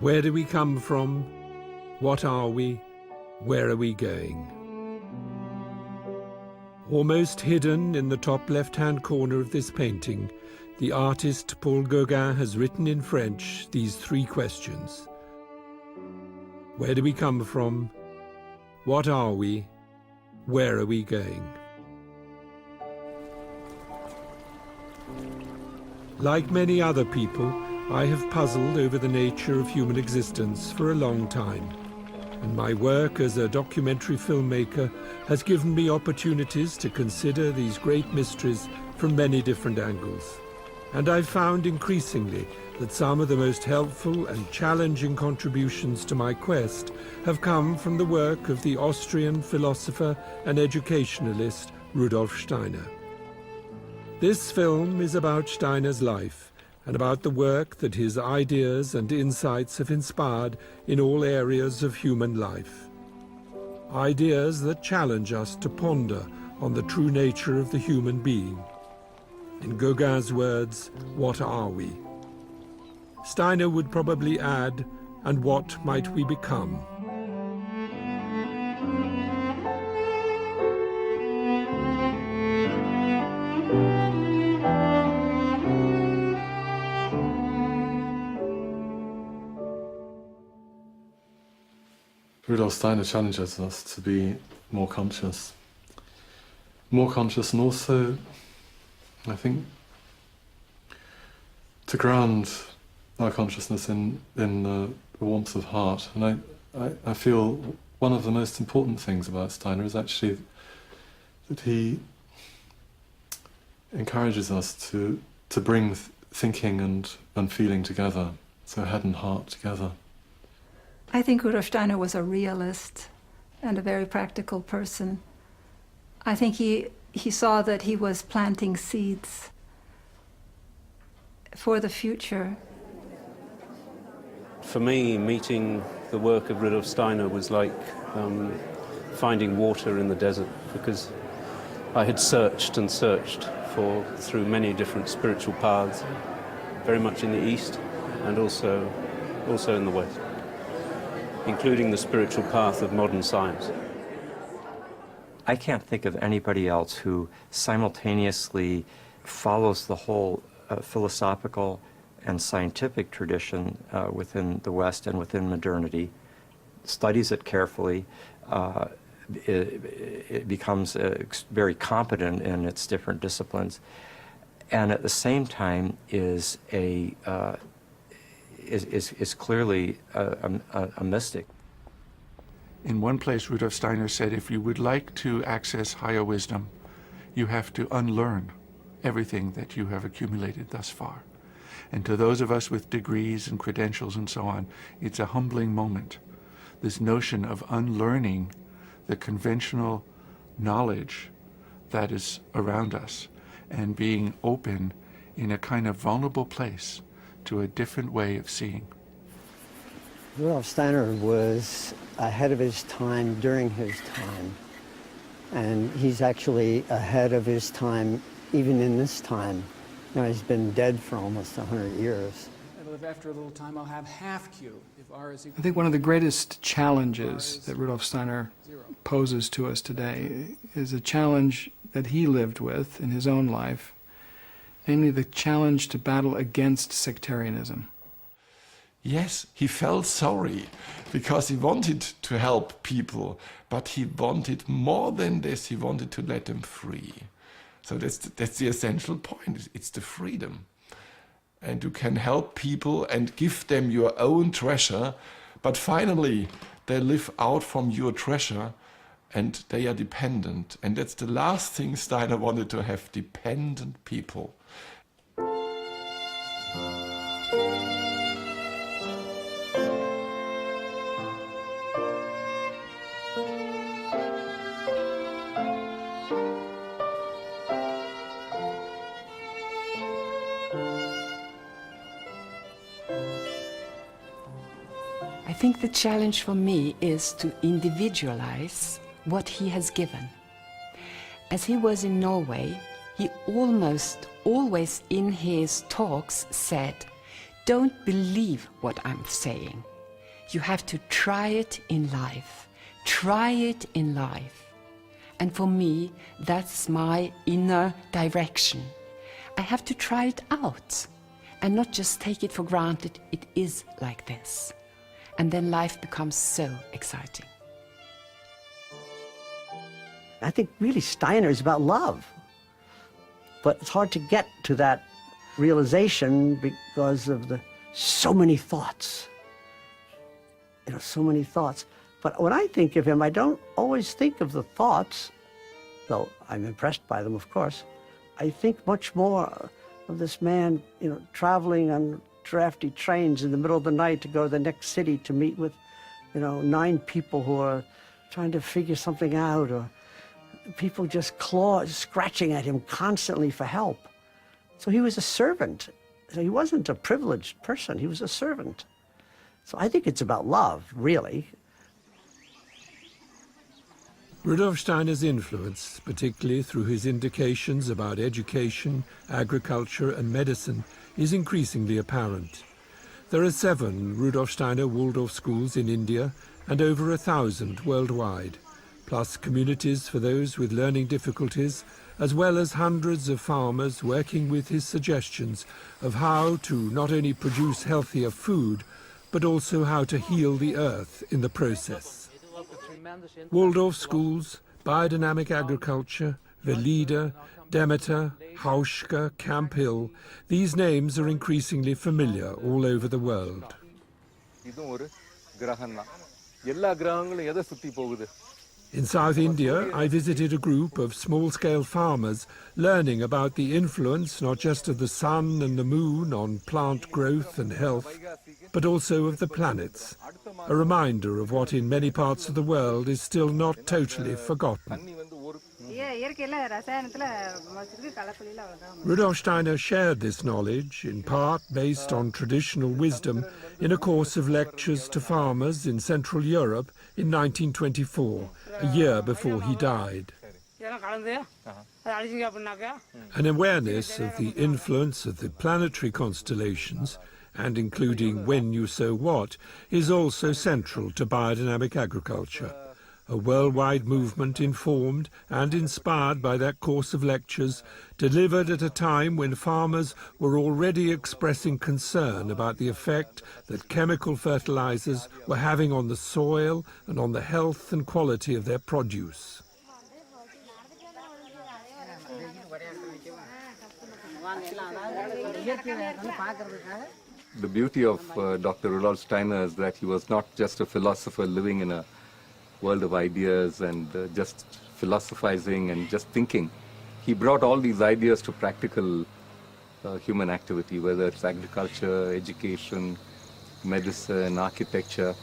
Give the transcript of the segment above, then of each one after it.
Where do we come from? What are we? Where are we going? Almost hidden in the top left-hand corner of this painting, the artist Paul Gauguin has written in French these three questions. Where do we come from? What are we? Where are we going? Like many other people, I have puzzled over the nature of human existence for a long time, and my work as a documentary filmmaker has given me opportunities to consider these great mysteries from many different angles. And I've found increasingly that some of the most helpful and challenging contributions to my quest have come from the work of the Austrian philosopher and educationalist Rudolf Steiner. This film is about Steiner's life and about the work that his ideas and insights have inspired in all areas of human life. Ideas that challenge us to ponder on the true nature of the human being. In Gauguin's words, what are we? Steiner would probably add, and what might we become? Rudolf Steiner challenges us to be more conscious. More conscious, and also, I think, to ground our consciousness in the warmth of heart. And I feel one of the most important things about Steiner is actually that he encourages us to bring thinking and feeling together, so head and heart together. I think Rudolf Steiner was a realist and a very practical person. I think he saw that he was planting seeds for the future. For me, meeting the work of Rudolf Steiner was like finding water in the desert, because I had searched and searched through many different spiritual paths, very much in the East and also in the West, including the spiritual path of modern science. I can't think of anybody else who simultaneously follows the whole philosophical and scientific tradition within the West and within modernity, studies it carefully, it becomes very competent in its different disciplines, and at the same time is clearly a mystic. In one place, Rudolf Steiner said, if you would like to access higher wisdom, you have to unlearn everything that you have accumulated thus far. And to those of us with degrees and credentials and so on, it's a humbling moment. This notion of unlearning the conventional knowledge that is around us and being open in a kind of vulnerable place to a different way of seeing. Rudolf Steiner was ahead of his time during his time, and he's actually ahead of his time even in this time. You know, he's been dead for almost 100 years. After a little time, I'll have half Q if R is equal. I think one of the greatest challenges that Rudolf Steiner poses to us today is a challenge that he lived with in his own life, namely the challenge to battle against sectarianism. Yes, he felt sorry because he wanted to help people, but he wanted more than this. He wanted to let them free. So that's the essential point. It's the freedom. And you can help people and give them your own treasure, but finally they live out from your treasure and they are dependent. And that's the last thing Steiner wanted to have, dependent people. I think the challenge for me is to individualize what he has given. As he was in Norway, he almost always in his talks said, "Don't believe what I'm saying, You have to try it in life. Try it in life. And for me, that's my inner direction. I have to try it out and not just take it for granted it is like this. And then life becomes so exciting. I think really Steiner is about love. But it's hard to get to that realization because of so many thoughts. You know, so many thoughts. But when I think of him, I don't always think of the thoughts, though I'm impressed by them, of course. I think much more of this man, you know, traveling on drafty trains in the middle of the night to go to the next city to meet with, you know, 9 people who are trying to figure something out, or people just scratching at him constantly for help. So he was a servant. So he wasn't a privileged person, he was a servant. So I think it's about love, really. Rudolf Steiner's influence, particularly through his indications about education, agriculture and medicine, is increasingly apparent. There are 7 Rudolf Steiner Waldorf schools in India and over 1,000 worldwide, plus communities for those with learning difficulties, as well as hundreds of farmers working with his suggestions of how to not only produce healthier food, but also how to heal the earth in the process. Waldorf schools, biodynamic agriculture, Velida, Demeter, Hauschka, Camp Hill, these names are increasingly familiar all over the world. In South India, I visited a group of small-scale farmers learning about the influence not just of the sun and the moon on plant growth and health, but also of the planets, a reminder of what in many parts of the world is still not totally forgotten. Rudolf Steiner shared this knowledge, in part based on traditional wisdom, in a course of lectures to farmers in Central Europe in 1924, a year before he died. An awareness of the influence of the planetary constellations, and including when you sow what, is also central to biodynamic agriculture, a worldwide movement informed and inspired by that course of lectures, delivered at a time when farmers were already expressing concern about the effect that chemical fertilizers were having on the soil and on the health and quality of their produce. The beauty of Dr. Rudolf Steiner is that he was not just a philosopher living in a world of ideas and just philosophizing and just thinking. He brought all these ideas to practical human activity, whether it's agriculture, education, medicine, architecture.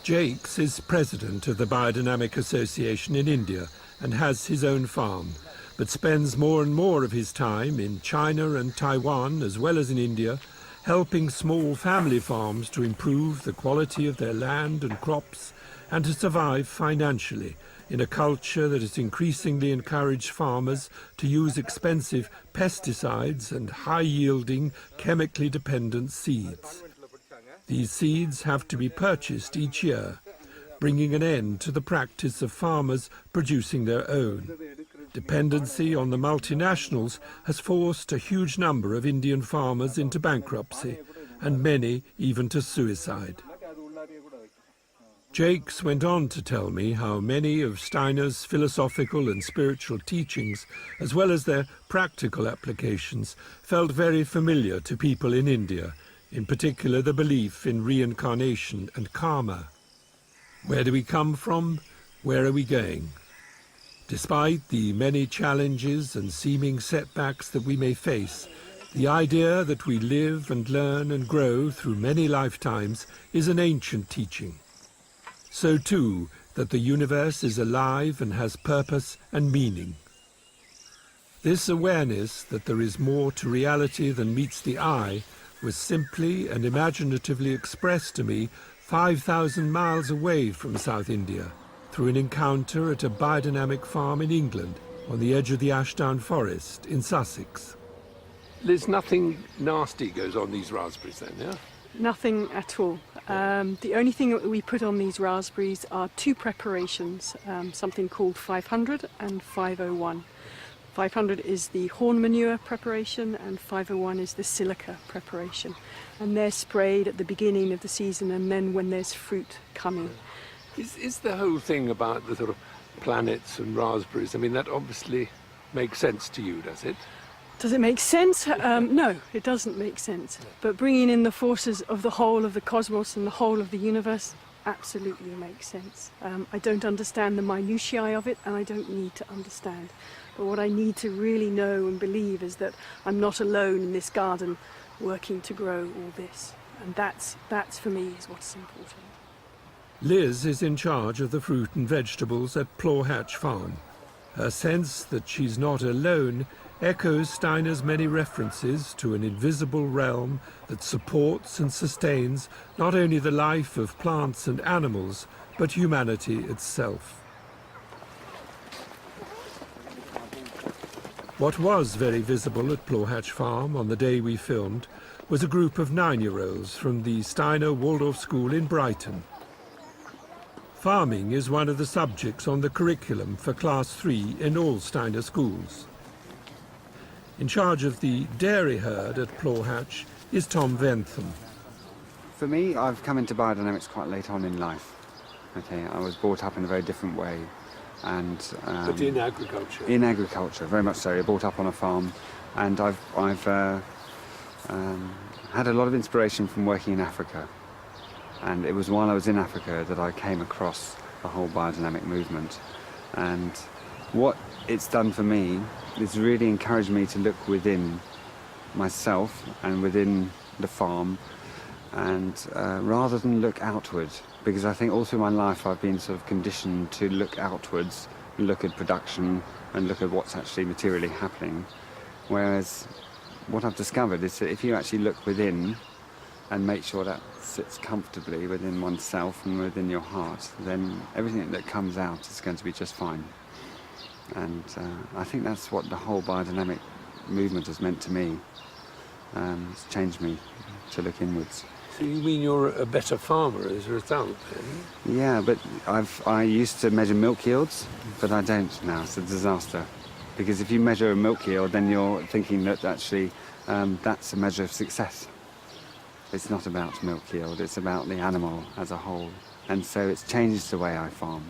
Jakes is president of the Biodynamic Association in India and has his own farm, but spends more and more of his time in China and Taiwan, as well as in India, helping small family farms to improve the quality of their land and crops and to survive financially in a culture that has increasingly encouraged farmers to use expensive pesticides and high-yielding, chemically dependent seeds. These seeds have to be purchased each year, bringing an end to the practice of farmers producing their own. Dependency on the multinationals has forced a huge number of Indian farmers into bankruptcy, and many even to suicide. Jakes went on to tell me how many of Steiner's philosophical and spiritual teachings, as well as their practical applications, felt very familiar to people in India, in particular the belief in reincarnation and karma. Where do we come from? Where are we going? Despite the many challenges and seeming setbacks that we may face, the idea that we live and learn and grow through many lifetimes is an ancient teaching. So too, that the universe is alive and has purpose and meaning. This awareness that there is more to reality than meets the eye was simply and imaginatively expressed to me 5,000 miles away from South India, through an encounter at a biodynamic farm in England, on the edge of the Ashdown Forest in Sussex. There's nothing nasty goes on these raspberries then, yeah? nothing at all. The only thing that we put on these raspberries are two preparations, something called 500 and 501. 500 is the horn manure preparation and 501 is the silica preparation. And they're sprayed at the beginning of the season and then when there's fruit coming. Is the whole thing about the sort of planets and raspberries, I mean, that obviously makes sense to you, does it? Does it make sense? No, it doesn't make sense. But bringing in the forces of the whole of the cosmos and the whole of the universe absolutely makes sense. I don't understand the minutiae of it, and I don't need to understand. But what I need to really know and believe is that I'm not alone in this garden working to grow all this. And that's for me is what's important. Liz is in charge of the fruit and vegetables at Plawhatch Farm. Her sense that she's not alone echoes Steiner's many references to an invisible realm that supports and sustains not only the life of plants and animals, but humanity itself. What was very visible at Plawhatch Farm on the day we filmed was a group of 9-year-olds from the Steiner Waldorf School in Brighton. Farming is one of the subjects on the curriculum for Class 3 in all Steiner schools. In charge of the dairy herd at Plawhatch is Tom Ventham. For me, I've come into biodynamics quite late on in life. Okay, I was brought up in a very different way. And, but in agriculture? In agriculture, very much so. I brought up on a farm, and I've had a lot of inspiration from working in Africa. And it was while I was in Africa that I came across the whole biodynamic movement. And what it's done for me is really encouraged me to look within myself and within the farm, and rather than look outward. Because I think all through my life I've been sort of conditioned to look outwards, look at production and look at what's actually materially happening. Whereas what I've discovered is that if you actually look within and make sure that sits comfortably within oneself and within your heart, then everything that comes out is going to be just fine. And I think that's what the whole biodynamic movement has meant to me. It's changed me to look inwards. So you mean you're a better farmer as a result, then? Yeah, but I used to measure milk yields, but I don't now. It's a disaster. Because if you measure a milk yield, then you're thinking that actually that's a measure of success. It's not about milk yield, it's about the animal as a whole. And so it's changed the way I farm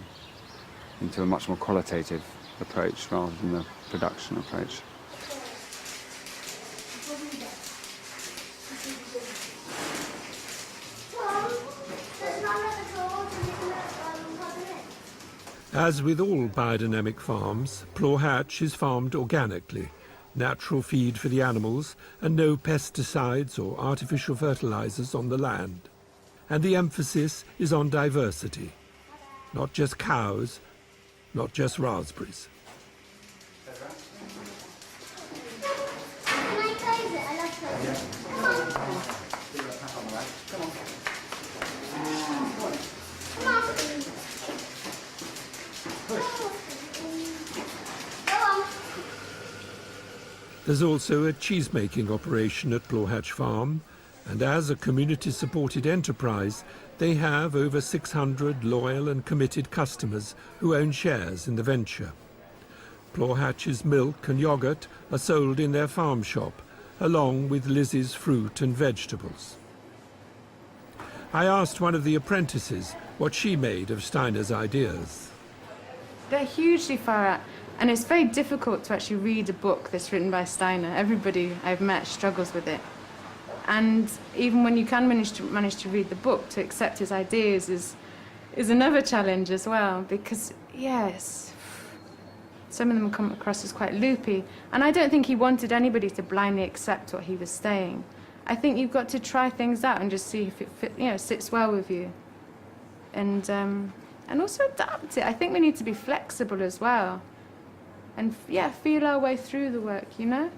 into a much more qualitative approach rather than the production approach. As with all biodynamic farms, Plawhatch is farmed organically, natural feed for the animals and no pesticides or artificial fertilizers on the land. And the emphasis is on diversity. Not just cows, not just raspberries. There's also a cheese-making operation at Plawhatch Farm, and as a community-supported enterprise, they have over 600 loyal and committed customers who own shares in the venture. Plawhatch's milk and yoghurt are sold in their farm shop, along with Liz's fruit and vegetables. I asked one of the apprentices what she made of Steiner's ideas. They're hugely far out. And it's very difficult to actually read a book that's written by Steiner. Everybody I've met struggles with it. And even when you can manage to read the book, to accept his ideas is another challenge as well. Because, yes, some of them come across as quite loopy. And I don't think he wanted anybody to blindly accept what he was saying. I think you've got to try things out and just see if it sits well with you. And also adapt it. I think we need to be flexible as well. And feel our way through the work, you know?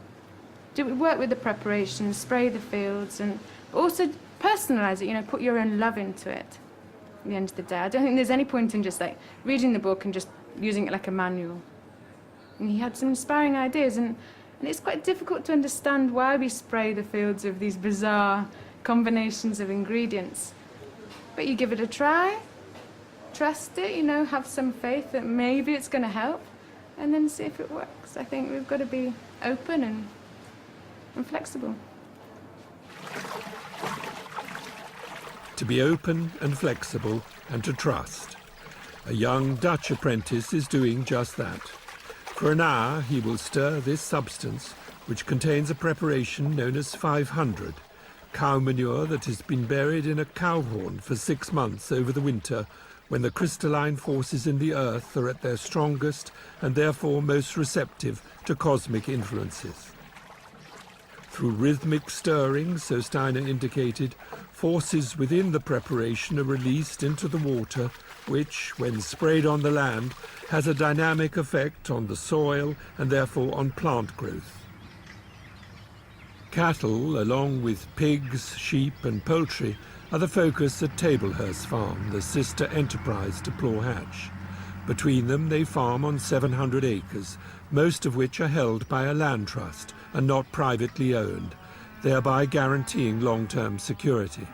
Do we work with the preparation, spray the fields, and also personalise it, you know, put your own love into it at the end of the day. I don't think there's any point in just like reading the book and just using it like a manual. And he had some inspiring ideas, and it's quite difficult to understand why we spray the fields of these bizarre combinations of ingredients. But you give it a try, trust it, you know, have some faith that maybe it's going to help, and then see if it works. I think we've got to be open and flexible. To be open and flexible and to trust. A young Dutch apprentice is doing just that. For an hour he will stir this substance, which contains a preparation known as 500, cow manure that has been buried in a cow horn for 6 months over the winter, when the crystalline forces in the earth are at their strongest and therefore most receptive to cosmic influences. Through rhythmic stirring, so Steiner indicated, forces within the preparation are released into the water, which, when sprayed on the land, has a dynamic effect on the soil and therefore on plant growth. Cattle, along with pigs, sheep and poultry, are the focus at Tablehurst Farm, the sister enterprise to Plaw Hatch. Between them they farm on 700 acres, most of which are held by a land trust and not privately owned, thereby guaranteeing long-term security.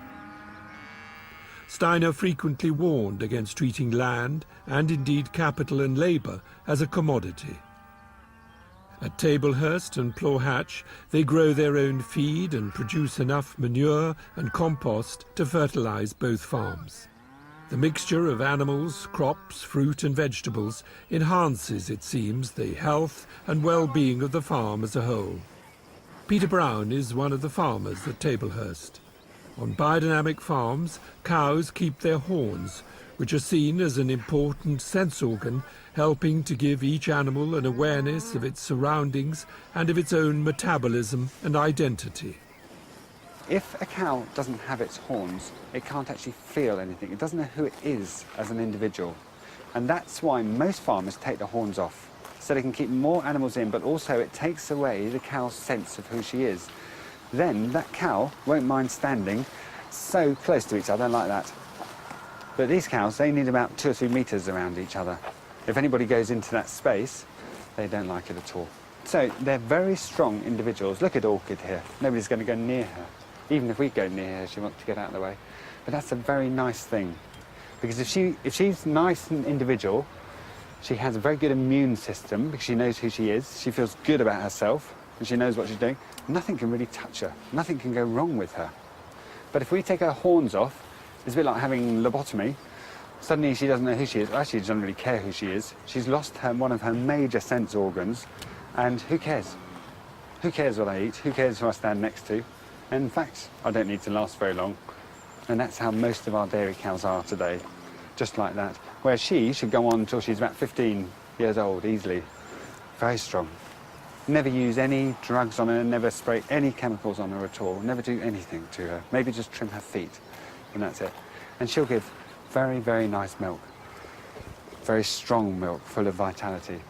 Steiner frequently warned against treating land, and indeed capital and labour, as a commodity. At Tablehurst and Plaw Hatch, they grow their own feed and produce enough manure and compost to fertilise both farms. The mixture of animals, crops, fruit and vegetables enhances, it seems, the health and well-being of the farm as a whole. Peter Brown is one of the farmers at Tablehurst. On biodynamic farms, cows keep their horns, which are seen as an important sense organ, helping to give each animal an awareness of its surroundings and of its own metabolism and identity. If a cow doesn't have its horns, it can't actually feel anything. It doesn't know who it is as an individual. And that's why most farmers take the horns off, so they can keep more animals in, but also it takes away the cow's sense of who she is. Then that cow won't mind standing so close to each other like that. But these cows, they need about 2 or 3 metres around each other. If anybody goes into that space, they don't like it at all. So they're very strong individuals. Look at Orchid here. Nobody's going to go near her. Even if we go near her, she wants to get out of the way. But that's a very nice thing. Because if she's nice and individual, she has a very good immune system because she knows who she is. She feels good about herself and she knows what she's doing. Nothing can really touch her. Nothing can go wrong with her. But if we take her horns off, it's a bit like having lobotomy. Suddenly she doesn't know who she is. Actually, she doesn't really care who she is. She's lost one of her major sense organs. And who cares? Who cares what I eat? Who cares who I stand next to? And in fact, I don't need to last very long. And that's how most of our dairy cows are today. Just like that. Whereas she should go on until she's about 15 years old, easily. Very strong. Never use any drugs on her, never spray any chemicals on her at all, never do anything to her. Maybe just trim her feet, and that's it. And she'll give very, very nice milk. Very strong milk, full of vitality.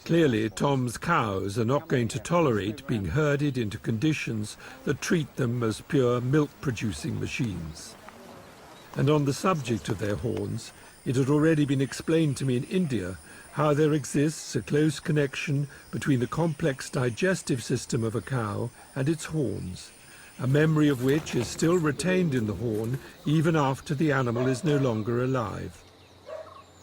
Clearly, Tom's cows are not going to tolerate being herded into conditions that treat them as pure milk-producing machines. And on the subject of their horns, it had already been explained to me in India how there exists a close connection between the complex digestive system of a cow and its horns, a memory of which is still retained in the horn even after the animal is no longer alive.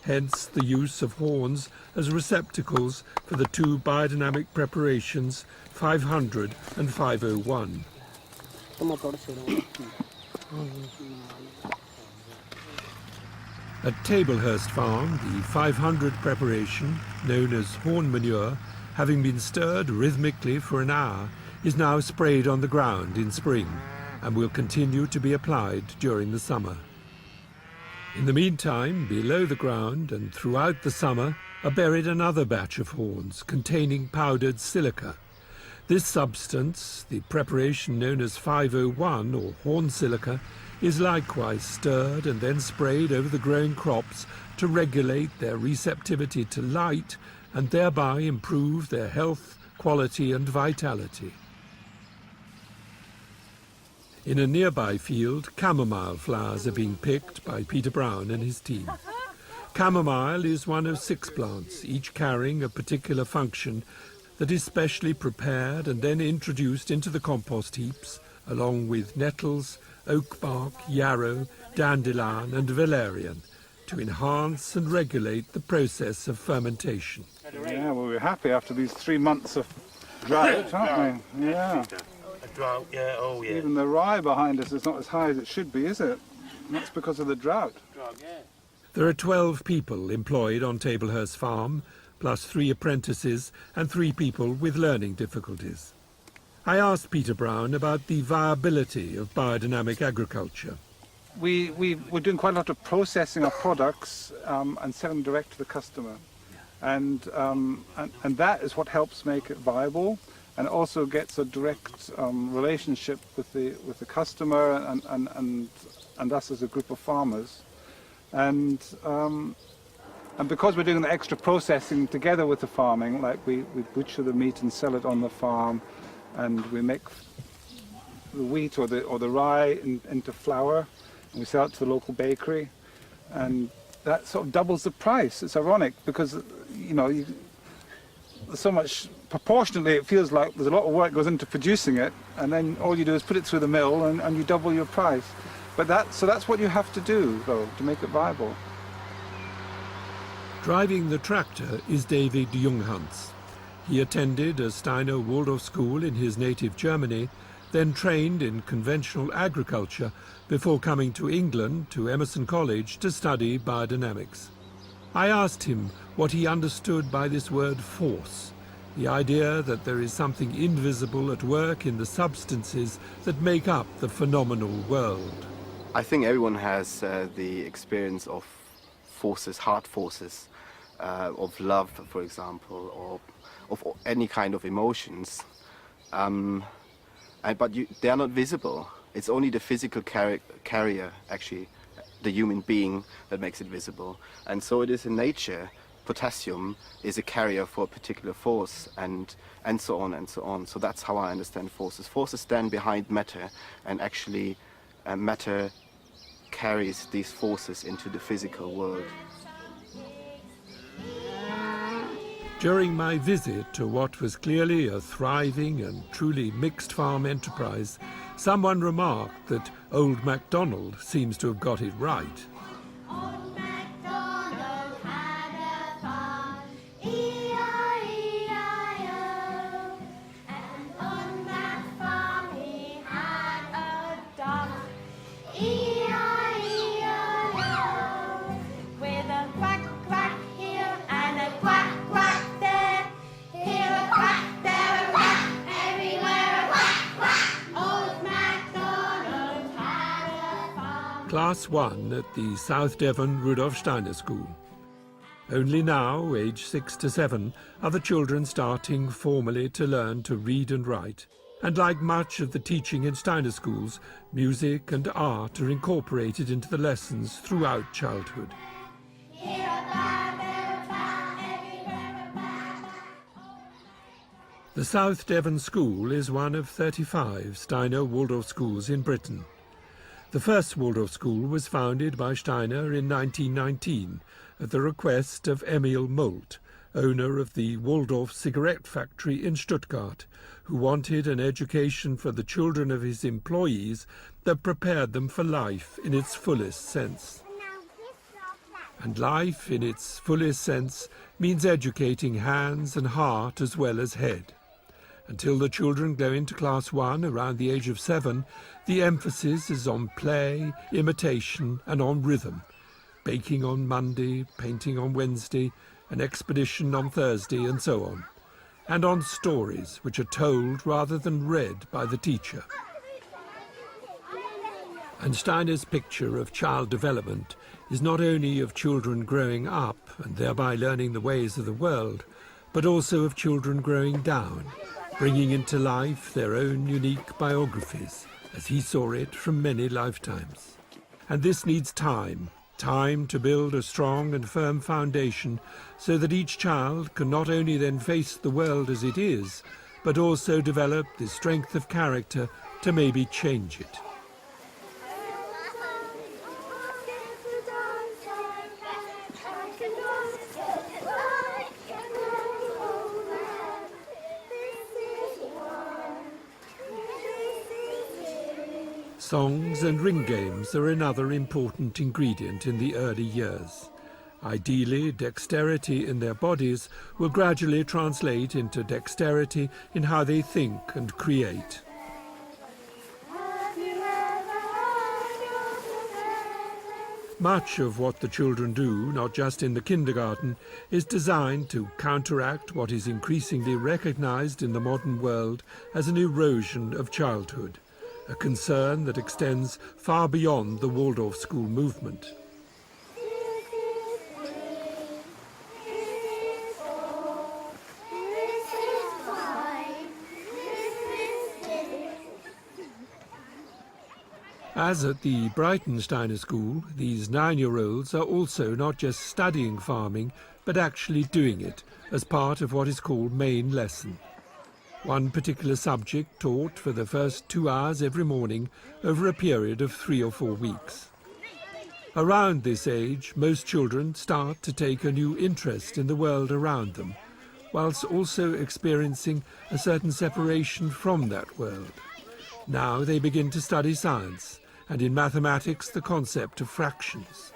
Hence the use of horns as receptacles for the 2 biodynamic preparations, 500 and 501. At Tablehurst Farm, the 500 preparation, known as horn manure, having been stirred rhythmically for an hour, is now sprayed on the ground in spring and will continue to be applied during the summer. In the meantime, below the ground and throughout the summer are buried another batch of horns containing powdered silica. This substance, the preparation known as 501 or horn silica, is likewise stirred and then sprayed over the growing crops to regulate their receptivity to light and thereby improve their health, quality and vitality. In a nearby field, chamomile flowers are being picked by Peter Brown and his team. Chamomile is one of 6 plants, each carrying a particular function that is specially prepared and then introduced into the compost heaps along with nettles, oak bark, yarrow, dandelion and valerian, to enhance and regulate the process of fermentation. Yeah, well, we're happy after these 3 months of drought, aren't we? Yeah. A drought, yeah, oh yeah. Even the rye behind us is not as high as it should be, is it? And that's because of the drought. There are 12 people employed on Tablehurst Farm, plus 3 apprentices and 3 people with learning difficulties. I asked Peter Brown about the viability of biodynamic agriculture. We're doing quite a lot of processing our products and selling direct to the customer. And that is what helps make it viable, and also gets a direct relationship with the customer and us as a group of farmers. And because we're doing the extra processing together with the farming, like we butcher the meat and sell it on the farm, and we make the wheat or the rye into flour, and we sell it to the local bakery, and that sort of doubles the price. It's ironic because, you know, there's so much, proportionately it feels like there's a lot of work goes into producing it, and then all you do is put it through the mill and you double your price. But that's what you have to do, though, to make it viable. Driving the tractor is David Junghans. He attended a Steiner Waldorf school in his native Germany, then trained in conventional agriculture before coming to England to Emerson College to study biodynamics. I asked him what he understood by this word force, the idea that there is something invisible at work in the substances that make up the phenomenal world. I think everyone has the experience of forces, hard forces, of love, for example, or of any kind of emotions. But they are not visible. It's only the physical carrier, actually, the human being, that makes it visible. And so it is in nature. Potassium is a carrier for a particular force, and so on and so on. So that's how I understand forces. Forces stand behind matter, and actually matter carries these forces into the physical world. During my visit to what was clearly a thriving and truly mixed farm enterprise, someone remarked that old MacDonald seems to have got it right. Old MacDonald had a farm, E-I-E-I-O, and on that farm he had a dog, E-I-E-I-O, with a quack quack here and a quack quack there, here a quack, there a quack, everywhere a quack quack. Old MacDonald had a farm. Class 1 at the South Devon Rudolf Steiner School. Only now, aged 6 to 7, are the children starting formally to learn to read and write. And like much of the teaching in Steiner schools, music and art are incorporated into the lessons throughout childhood. The South Devon School is one of 35 Steiner Waldorf schools in Britain. The first Waldorf school was founded by Steiner in 1919 at the request of Emil Molt, owner of the Waldorf cigarette factory in Stuttgart, who wanted an education for the children of his employees that prepared them for life in its fullest sense. And life in its fullest sense means educating hands and heart as well as head. Until the children go into Class 1 around the age of 7, the emphasis is on play, imitation and on rhythm. Baking on Monday, painting on Wednesday, an expedition on Thursday and so on. And on stories which are told rather than read by the teacher. And Steiner's picture of child development is not only of children growing up and thereby learning the ways of the world, but also of children growing down, bringing into life their own unique biographies, as he saw it from many lifetimes. And this needs time to build a strong and firm foundation so that each child can not only then face the world as it is, but also develop the strength of character to maybe change it. Songs and ring games are another important ingredient in the early years. Ideally, dexterity in their bodies will gradually translate into dexterity in how they think and create. Much of what the children do, not just in the kindergarten, is designed to counteract what is increasingly recognized in the modern world as an erosion of childhood, a concern that extends far beyond the Waldorf school movement. As at the Brighton Steiner School, these 9-year-olds are also not just studying farming, but actually doing it as part of what is called main lesson. One particular subject taught for the first 2 hours every morning over a period of 3 or 4 weeks. Around this age, most children start to take a new interest in the world around them, whilst also experiencing a certain separation from that world. Now they begin to study science, and in mathematics the concept of fractions.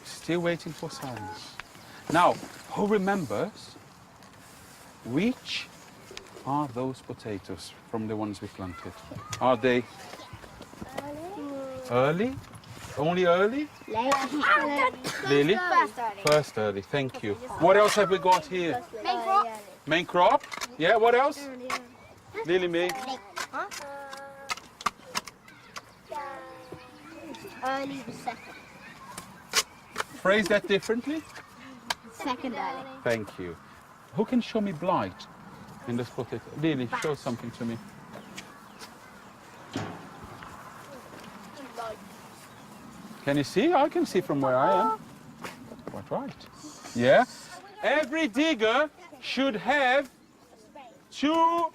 Still waiting for silence. Now, who remembers which are those potatoes from the ones we planted? Are they early? Only early? Lily? First early, thank you. What else have we got here? Main crop. Main crop? Yeah, what else? Lily, me. Early the second. Phrase that differently. Second early. Thank you. Who can show me blight in this potato? Lily, show something to me. Can you see? I can see from where I am. Quite right. Yeah? Every digger should have 2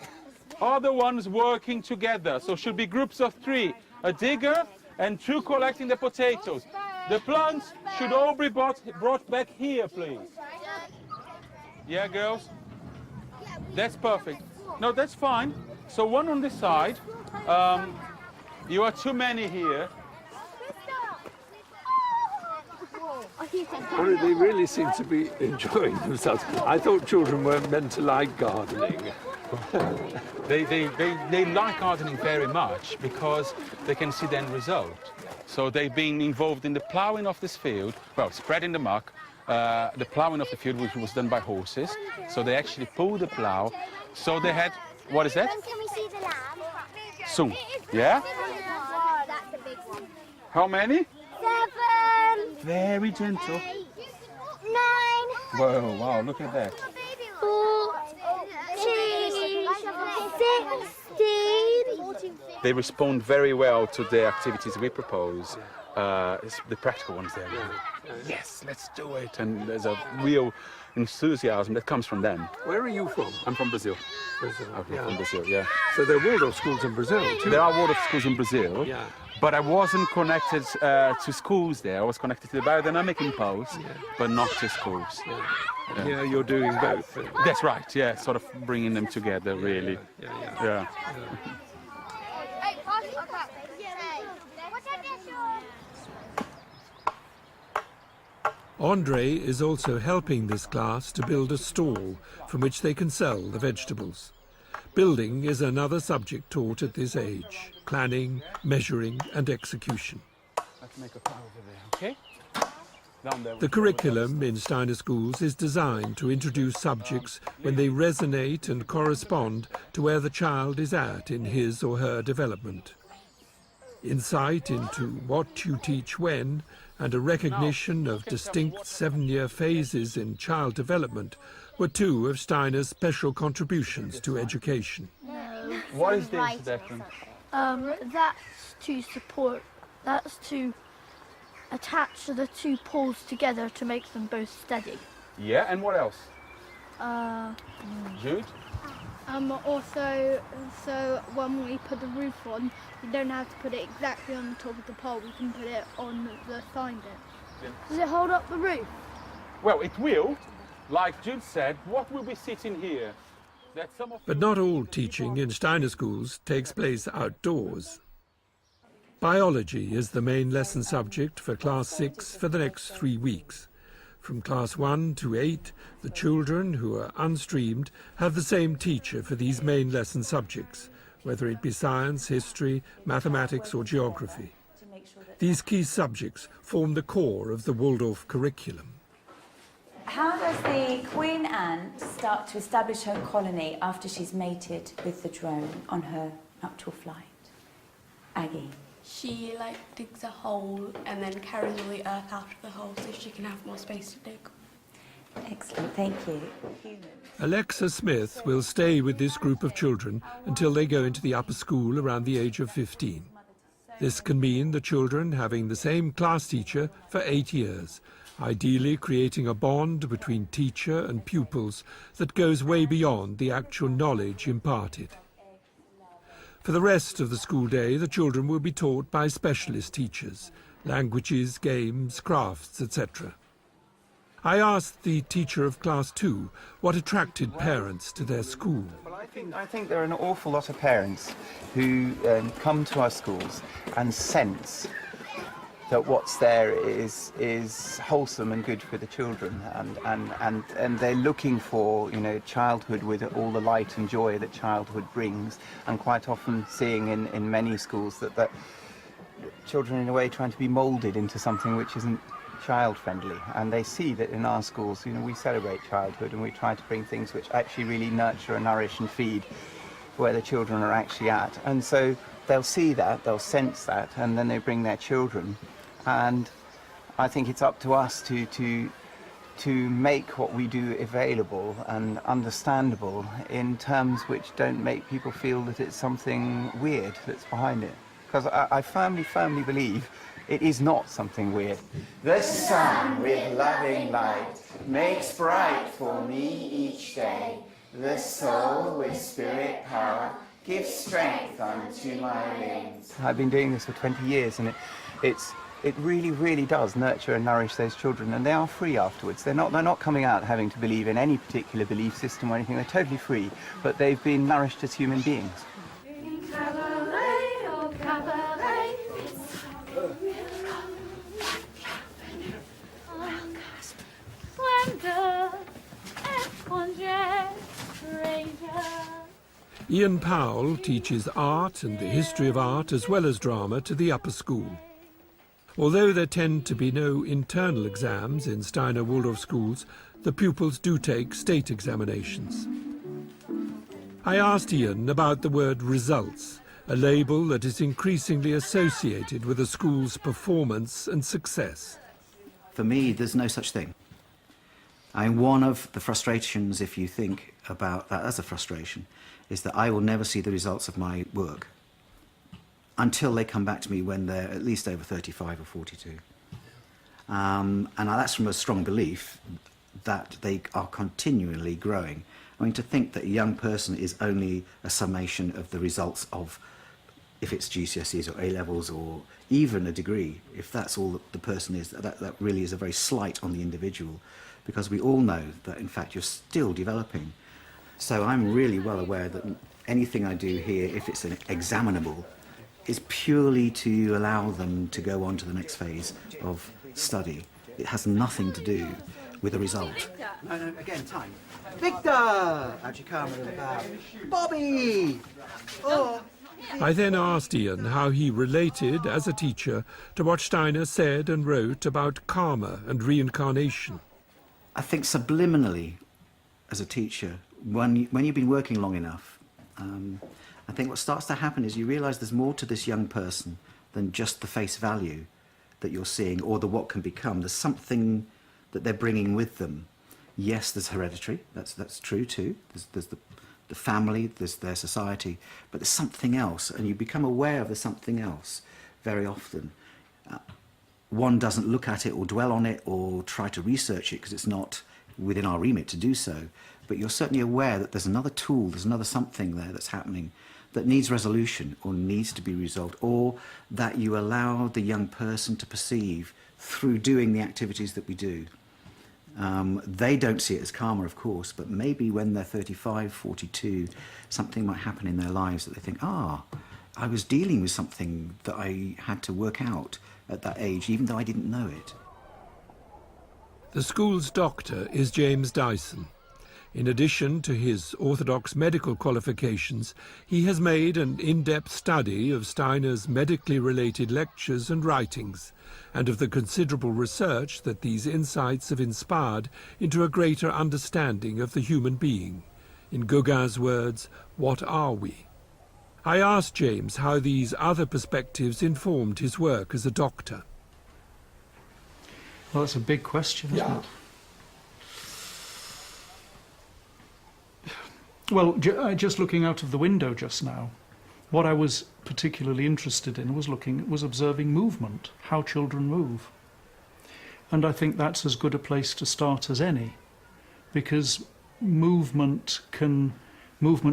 other ones working together. So should be groups of 3. A digger and 2 collecting the potatoes. The plants should all be brought back here, please. Yeah, girls? That's perfect. No, that's fine. So one on this side. You are too many here. Well, they really seem to be enjoying themselves. I thought children weren't meant to like gardening. They like gardening very much because they can see the end result. So they've been involved in the ploughing of this field, well, spreading the muck, the ploughing of the field, which was done by horses. So they actually pulled the plough. So they had, what is that? When can we see the lamb? Soon. Yeah? Oh, that's a big one. How many? 7. Very gentle. 9. Whoa, wow, look at that. 14. 16. They respond very well to the activities we propose. It's the practical ones there. Yes, let's do it. And there's a real enthusiasm that comes from them. Where are you from? I'm from Brazil. I'm from Brazil, yeah. So there are Waldorf schools in Brazil too? There are Waldorf schools in Brazil, yeah. But I wasn't connected to schools there. I was connected to the biodynamic impulse, but not to schools. Yeah, you're doing both. That's right, yeah, sort of bringing them together, really. Yeah. Andre is also helping this class to build a stall from which they can sell the vegetables. Building is another subject taught at this age: planning, measuring and execution. Let's make a plow over there, okay? Down there. The curriculum in Steiner schools is designed to introduce subjects when they resonate and correspond to where the child is at in his or her development. Insight into what you teach when, and a recognition of distinct 7-year phases in child development were 2 of Steiner's special contributions to education. What is this, Declan? That's to support, that's to attach the 2 poles together to make them both steady. Yeah, and what else? Jude? Also, so when we put the roof on, we don't have to put it exactly on the top of the pole, we can put it on the sign bit. Does it hold up the roof? Well, it will. Like Jude said, what will be sitting here? But not all teaching in Steiner schools takes place outdoors. Biology is the main lesson subject for Class 6 for the next 3 weeks. From Class 1 to 8, the children who are unstreamed have the same teacher for these main lesson subjects, whether it be science, history, mathematics or geography. These key subjects form the core of the Waldorf curriculum. How does the queen ant start to establish her colony after she's mated with the drone on her nuptial flight? Aggie? She digs a hole and then carries all the earth out of the hole so she can have more space to dig. Excellent, thank you. Alexa Smith will stay with this group of children until they go into the upper school around the age of 15. This can mean the children having the same class teacher for 8 years, ideally creating a bond between teacher and pupils that goes way beyond the actual knowledge imparted. For the rest of the school day, the children will be taught by specialist teachers, languages, games, crafts, etc. I asked the teacher of Class 2 what attracted parents to their school. Well, I think there are an awful lot of parents who come to our schools and sense that what's there is wholesome and good for the children, and they're looking for, you know, childhood with all the light and joy that childhood brings, and quite often seeing in many schools that children in a way trying to be moulded into something which isn't child friendly, and they see that in our schools, you know, we celebrate childhood and we try to bring things which actually really nurture and nourish and feed where the children are actually at, and so they'll see that, they'll sense that, and then they bring their children. And I think it's up to us to make what we do available and understandable in terms which don't make people feel that it's something weird that's behind it. Because I firmly, firmly believe it is not something weird. The sun with loving light makes bright for me each day. The soul with spirit power gives strength unto my limbs. I've been doing this for 20 years, and it really, really does nurture and nourish those children, and they are free afterwards. They're not coming out having to believe in any particular belief system or anything. They're totally free, but they've been nourished as human beings. Ian Powell teaches art and the history of art as well as drama to the upper school. Although there tend to be no internal exams in Steiner Waldorf schools, the pupils do take state examinations. I asked Ian about the word results, a label that is increasingly associated with a school's performance and success. For me, there's no such thing. One of the frustrations, if you think about that as a frustration, is that I will never see the results of my work until they come back to me when they're at least over 35 or 42. And that's from a strong belief that they are continually growing. I mean, to think that a young person is only a summation of the results of, if it's GCSEs or A-levels or even a degree, if that's all that the person is, that really is a very slight on the individual, because we all know that, in fact, you're still developing. So I'm really well aware that anything I do here, if it's an examinable, is purely to allow them to go on to the next phase of study. It has nothing to do with the result. No, again, time. Victor! How'd you come? Bobby! Oh! I then asked Ian how he related, as a teacher, to what Steiner said and wrote about karma and reincarnation. I think subliminally, as a teacher, when you've been working long enough, I think what starts to happen is you realise there's more to this young person than just the face value that you're seeing or the what can become. There's something that they're bringing with them. Yes, there's hereditary, that's true too. There's the family, there's their society, but there's something else, and you become aware of the something else very often. One doesn't look at it or dwell on it or try to research it because it's not within our remit to do so, but you're certainly aware that there's another tool, there's another something there that's happening that needs resolution or needs to be resolved, or that you allow the young person to perceive through doing the activities that we do. They don't see it as karma, of course, but maybe when they're 35, 42, something might happen in their lives that they think, I was dealing with something that I had to work out at that age, even though I didn't know it. The school's doctor is James Dyson. In addition to his orthodox medical qualifications, he has made an in-depth study of Steiner's medically related lectures and writings, and of the considerable research that these insights have inspired into a greater understanding of the human being. In Gauguin's words, what are we? I asked James how these other perspectives informed his work as a doctor. Well, that's a big question, isn't it? Well, just looking out of the window just now, what I was particularly interested in was observing movement, how children move. And I think that's as good a place to start as any, because movement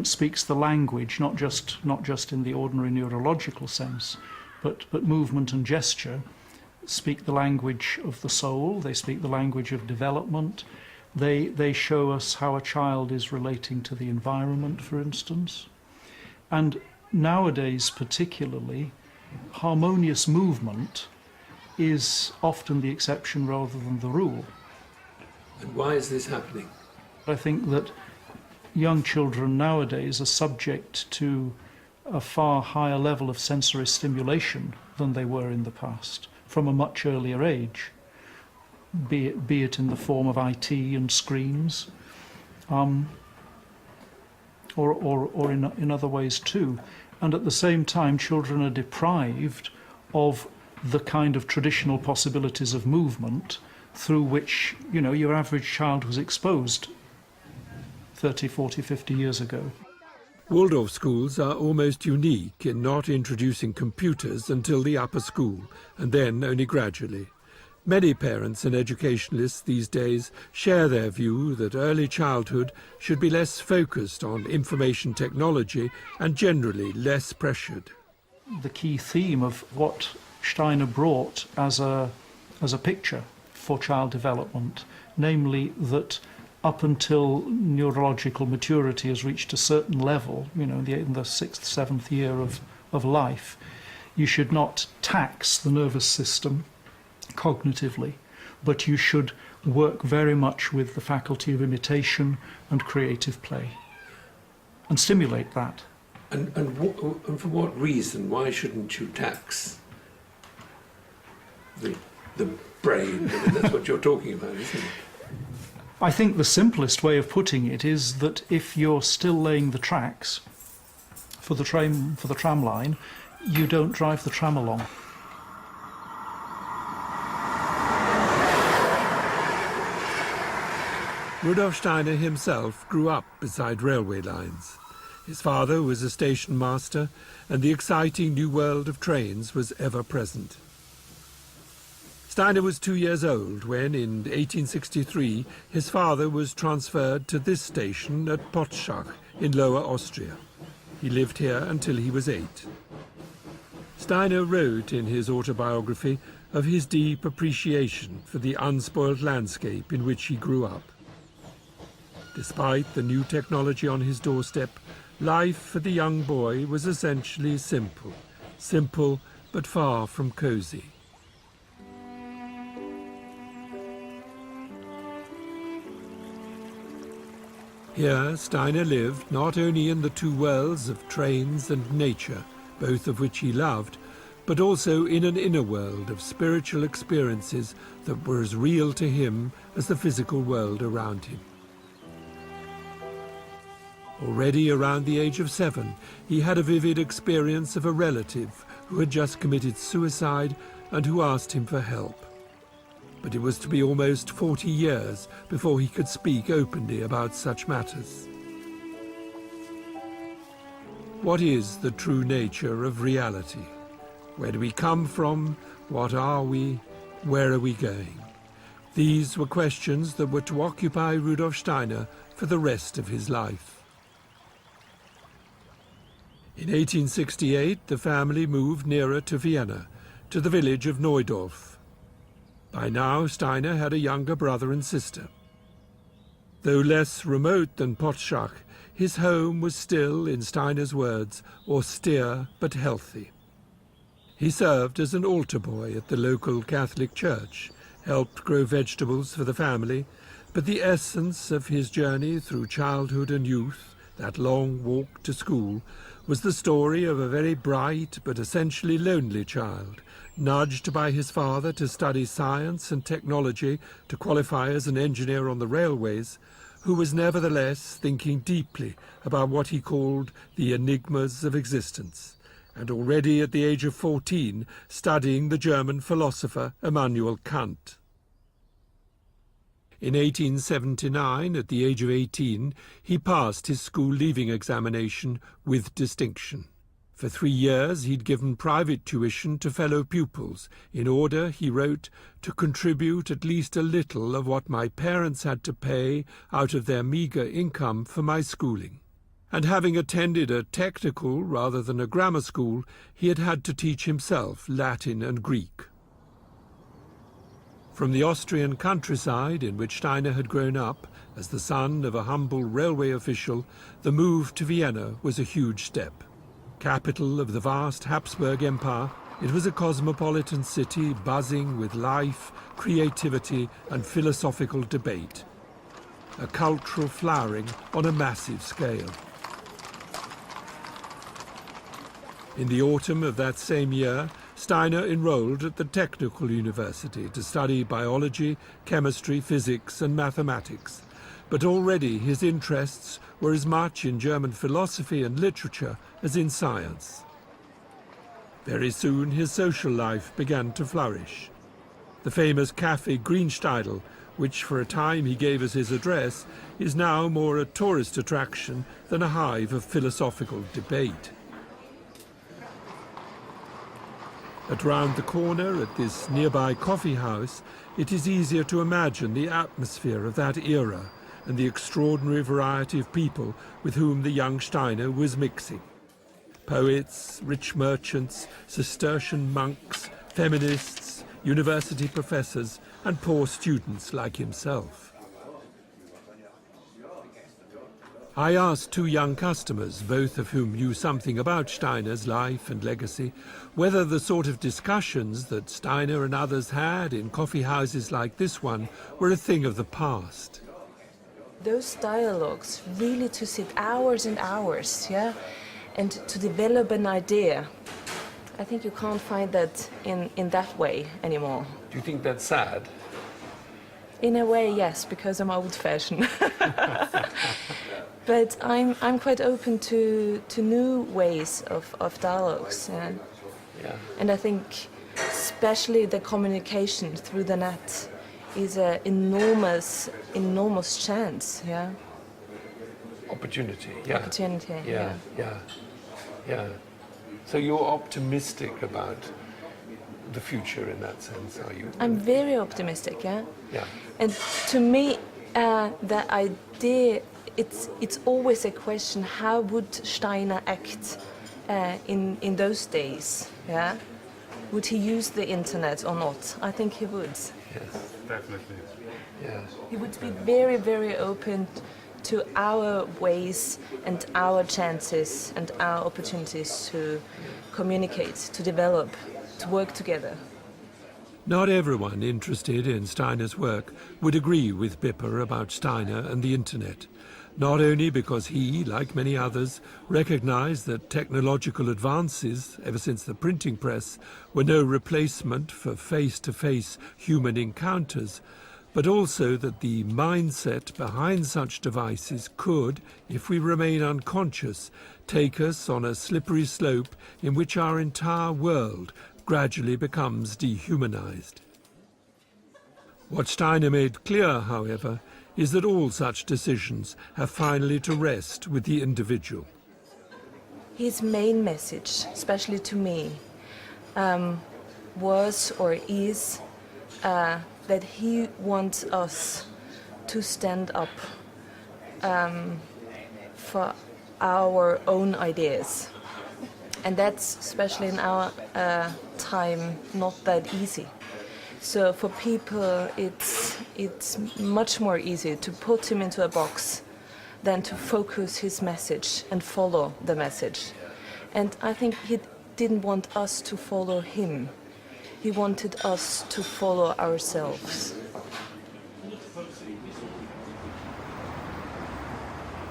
speaks the language, not just in the ordinary neurological sense, but movement and gesture speak the language of the soul, they speak the language of development. They show us how a child is relating to the environment, for instance. And nowadays, particularly, harmonious movement is often the exception rather than the rule. And why is this happening? I think that young children nowadays are subject to a far higher level of sensory stimulation than they were in the past, from a much earlier age. Be it in the form of IT and screens, or in other ways too. And at the same time, children are deprived of the kind of traditional possibilities of movement through which, your average child was exposed 30, 40, 50 years ago. Waldorf schools are almost unique in not introducing computers until the upper school, and then only gradually. Many parents and educationalists these days share their view that early childhood should be less focused on information technology and generally less pressured. The key theme of what Steiner brought as a picture for child development, namely that up until neurological maturity has reached a certain level, in the 6th, 7th year of life, you should not tax the nervous system cognitively, but you should work very much with the faculty of imitation and creative play and stimulate that. And for what reason? Why shouldn't you tax the brain? I mean, that's what you're talking about, isn't it? I think the simplest way of putting it is that if you're still laying the tracks for the tram line, you don't drive the tram along. Rudolf Steiner himself grew up beside railway lines. His father was a station master, and the exciting new world of trains was ever present. Steiner was 2 years old when, in 1863, his father was transferred to this station at Potschach in Lower Austria. He lived here until he was 8. Steiner wrote in his autobiography of his deep appreciation for the unspoiled landscape in which he grew up. Despite the new technology on his doorstep, life for the young boy was essentially simple but far from cozy. Here, Steiner lived not only in the two worlds of trains and nature, both of which he loved, but also in an inner world of spiritual experiences that were as real to him as the physical world around him. Already around the age of 7, he had a vivid experience of a relative who had just committed suicide and who asked him for help. But it was to be almost 40 years before he could speak openly about such matters. What is the true nature of reality? Where do we come from? What are we? Where are we going? These were questions that were to occupy Rudolf Steiner for the rest of his life. In 1868, the family moved nearer to Vienna, to the village of Neudorf. By now, Steiner had a younger brother and sister. Though less remote than Potschach, his home was still, in Steiner's words, austere but healthy. He served as an altar boy at the local Catholic church, helped grow vegetables for the family, but the essence of his journey through childhood and youth, that long walk to school, was the story of a very bright but essentially lonely child, nudged by his father to study science and technology to qualify as an engineer on the railways, who was nevertheless thinking deeply about what he called the enigmas of existence, and already at the age of 14 studying the German philosopher Immanuel Kant. In 1879, at the age of 18, he passed his school leaving examination with distinction. For 3 years he'd given private tuition to fellow pupils in order, he wrote, to contribute at least a little of what my parents had to pay out of their meagre income for my schooling. And having attended a technical rather than a grammar school, he had had to teach himself Latin and Greek. From the Austrian countryside in which Steiner had grown up, as the son of a humble railway official, the move to Vienna was a huge step. Capital of the vast Habsburg Empire, it was a cosmopolitan city buzzing with life, creativity and philosophical debate. A cultural flowering on a massive scale. In the autumn of that same year, Steiner enrolled at the Technical University to study biology, chemistry, physics and mathematics. But already his interests were as much in German philosophy and literature as in science. Very soon his social life began to flourish. The famous Café Grünsteidl, which for a time he gave as his address, is now more a tourist attraction than a hive of philosophical debate. At round the corner at this nearby coffee house, it is easier to imagine the atmosphere of that era and the extraordinary variety of people with whom the young Steiner was mixing. Poets, rich merchants, Cistercian monks, feminists, university professors, and poor students like himself. I asked 2 young customers, both of whom knew something about Steiner's life and legacy, whether the sort of discussions that Steiner and others had in coffee houses like this one were a thing of the past. Those dialogues, really to sit hours and hours, yeah, and to develop an idea. I think you can't find that in that way anymore. Do you think that's sad? In a way, yes, because I'm old-fashioned. But I'm quite open to new ways of dialogues. Yeah. And I think especially the communication through the net is an enormous chance, yeah. Opportunity, yeah. Opportunity, yeah. So you're optimistic about the future in that sense, are you? I'm very optimistic, yeah. Yeah. And to me, the idea, it's always a question, how would Steiner act in those days, yeah? Would he use the internet or not? I think he would. Yes, definitely. Yeah. He would be very, very open to our ways and our chances and our opportunities to communicate, to develop, to work together. Not everyone interested in Steiner's work would agree with Bipper about Steiner and the internet, not only because he, like many others, recognized that technological advances, ever since the printing press, were no replacement for face-to-face human encounters, but also that the mindset behind such devices could, if we remain unconscious, take us on a slippery slope in which our entire world gradually becomes dehumanized. What Steiner made clear, however, is that all such decisions have finally to rest with the individual. His main message, especially to me, was or is that he wants us to stand up for our own ideas. And that's, especially in our time, not that easy. So for people, it's much more easy to put him into a box than to focus his message and follow the message. And I think he didn't want us to follow him. He wanted us to follow ourselves.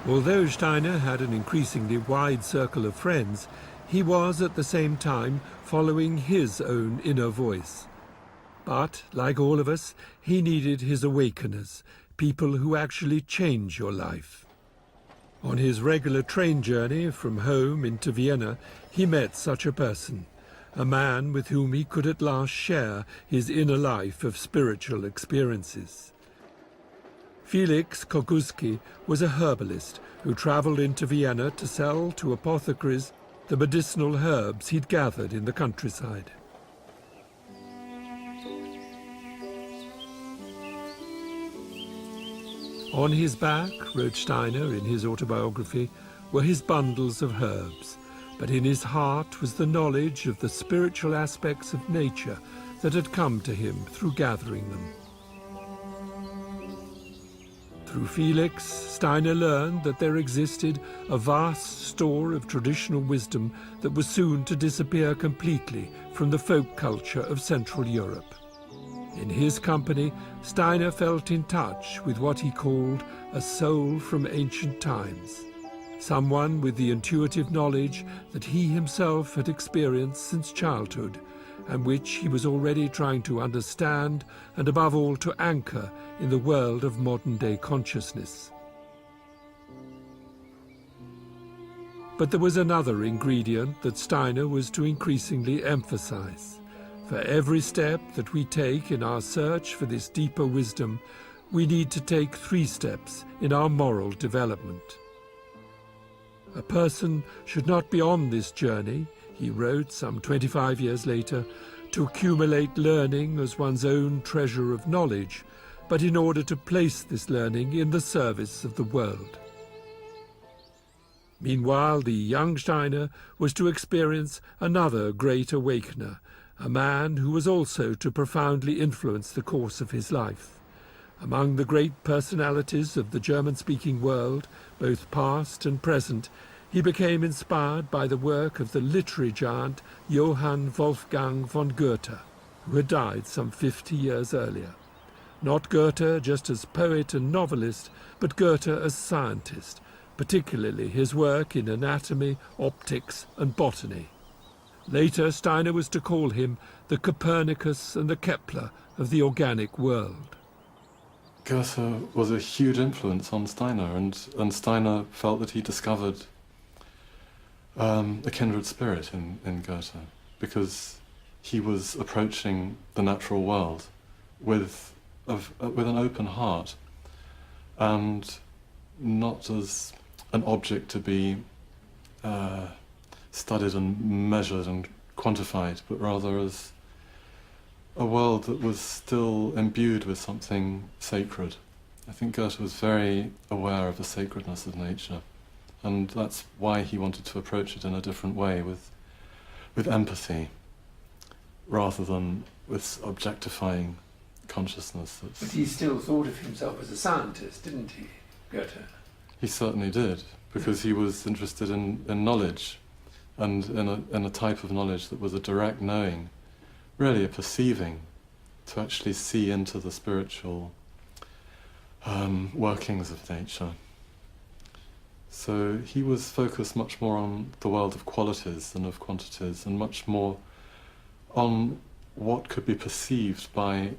Although Steiner had an increasingly wide circle of friends, he was at the same time following his own inner voice. But, like all of us, he needed his awakeners, people who actually change your life. On his regular train journey from home into Vienna, he met such a person, a man with whom he could at last share his inner life of spiritual experiences. Felix Koguski was a herbalist who travelled into Vienna to sell to apothecaries the medicinal herbs he'd gathered in the countryside. On his back, wrote Steiner in his autobiography, were his bundles of herbs, but in his heart was the knowledge of the spiritual aspects of nature that had come to him through gathering them. Through Felix, Steiner learned that there existed a vast store of traditional wisdom that was soon to disappear completely from the folk culture of Central Europe. In his company, Steiner felt in touch with what he called a soul from ancient times, someone with the intuitive knowledge that he himself had experienced since childhood, and which he was already trying to understand and above all to anchor in the world of modern-day consciousness. But there was another ingredient that Steiner was to increasingly emphasize. For every step that we take in our search for this deeper wisdom, we need to take 3 steps in our moral development. A person should not be on this journey, he wrote some 25 years later, to accumulate learning as one's own treasure of knowledge, but in order to place this learning in the service of the world. Meanwhile, the young Steiner was to experience another great awakener, a man who was also to profoundly influence the course of his life. Among the great personalities of the German-speaking world, both past and present, he became inspired by the work of the literary giant Johann Wolfgang von Goethe, who had died some 50 years earlier. Not Goethe just as poet and novelist, but Goethe as scientist, particularly his work in anatomy, optics, and botany. Later, Steiner was to call him the Copernicus and the Kepler of the organic world. Goethe was a huge influence on Steiner, and Steiner felt that he discovered a kindred spirit in Goethe, because he was approaching the natural world with an open heart, and not as an object to be studied and measured and quantified, but rather as a world that was still imbued with something sacred. I think Goethe was very aware of the sacredness of nature, and that's why he wanted to approach it in a different way, with empathy, rather than with objectifying consciousness. But he still thought of himself as a scientist, didn't he, Goethe? He certainly did, because he was interested in knowledge, and in a type of knowledge that was a direct knowing, really a perceiving, to actually see into the spiritual workings of nature. So he was focused much more on the world of qualities than of quantities, and much more on what could be perceived by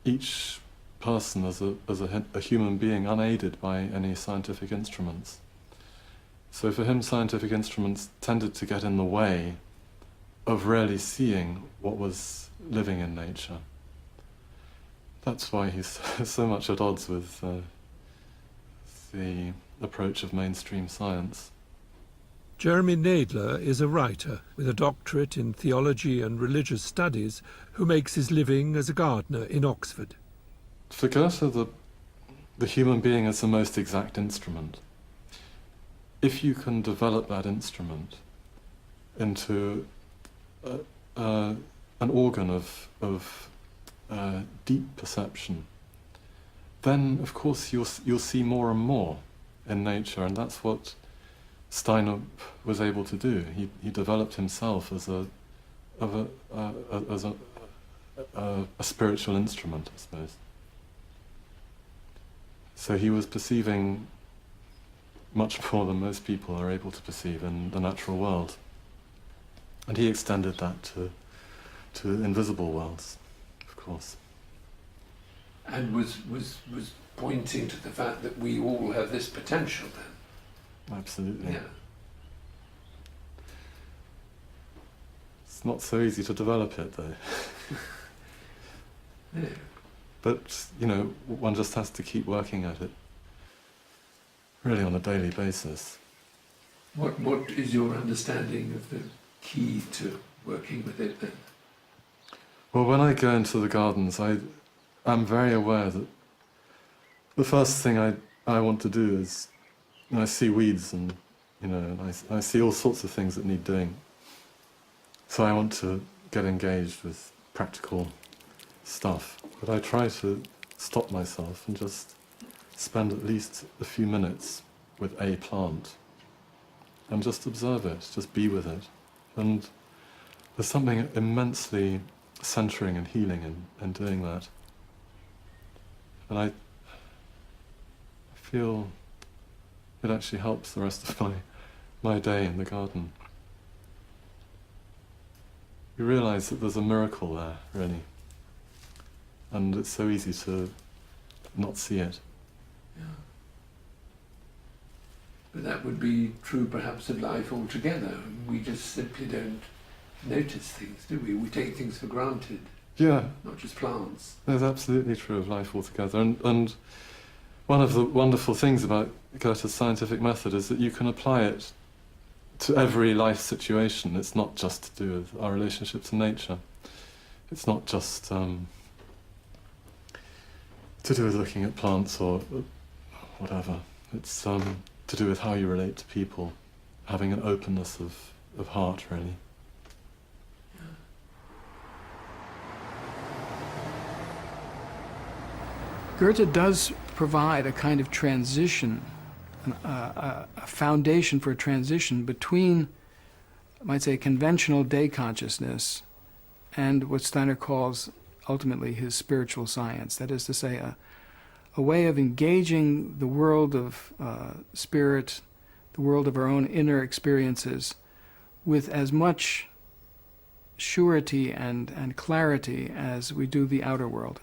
each person as a human being, unaided by any scientific instruments. So for him, scientific instruments tended to get in the way of really seeing what was living in nature. That's why he's so much at odds with the approach of mainstream science. Jeremy Nadler is a writer with a doctorate in theology and religious studies who makes his living as a gardener in Oxford. For Goethe, the human being is the most exact instrument. If you can develop that instrument into an organ of deep perception, then of course you'll see more and more in nature, and that's what Steiner was able to do. He developed himself as a spiritual instrument, I suppose. So he was perceiving much more than most people are able to perceive in the natural world, and he extended that to invisible worlds, of course. And was pointing to the fact that we all have this potential then. Absolutely. Yeah. It's not so easy to develop it, though. Yeah. But, you know, one just has to keep working at it, really on a daily basis. What is your understanding of the key to working with it then? Well, when I go into the gardens, I'm very aware that the first thing I want to do is, I see weeds and, you know, I see all sorts of things that need doing. So I want to get engaged with practical stuff. But I try to stop myself and just spend at least a few minutes with a plant and just observe it, just be with it. And there's something immensely centering and healing in doing that. And I feel it actually helps the rest of my day in the garden. You realize that there's a miracle there, really. And it's so easy to not see it. Yeah. But that would be true perhaps of life altogether. We just simply don't notice things, do we? We take things for granted. Yeah. Not just plants. That's absolutely true of life altogether. And one of the wonderful things about Goethe's scientific method is that you can apply it to every life situation. It's not just to do with our relationship to nature. It's not just to do with looking at plants or whatever. It's to do with how you relate to people, having an openness of heart, really. Goethe does provide a kind of transition, a foundation for a transition between, I might say, conventional day consciousness and what Steiner calls ultimately his spiritual science. That is to say, a way of engaging the world of spirit, the world of our own inner experiences, with as much surety and clarity as we do the outer world.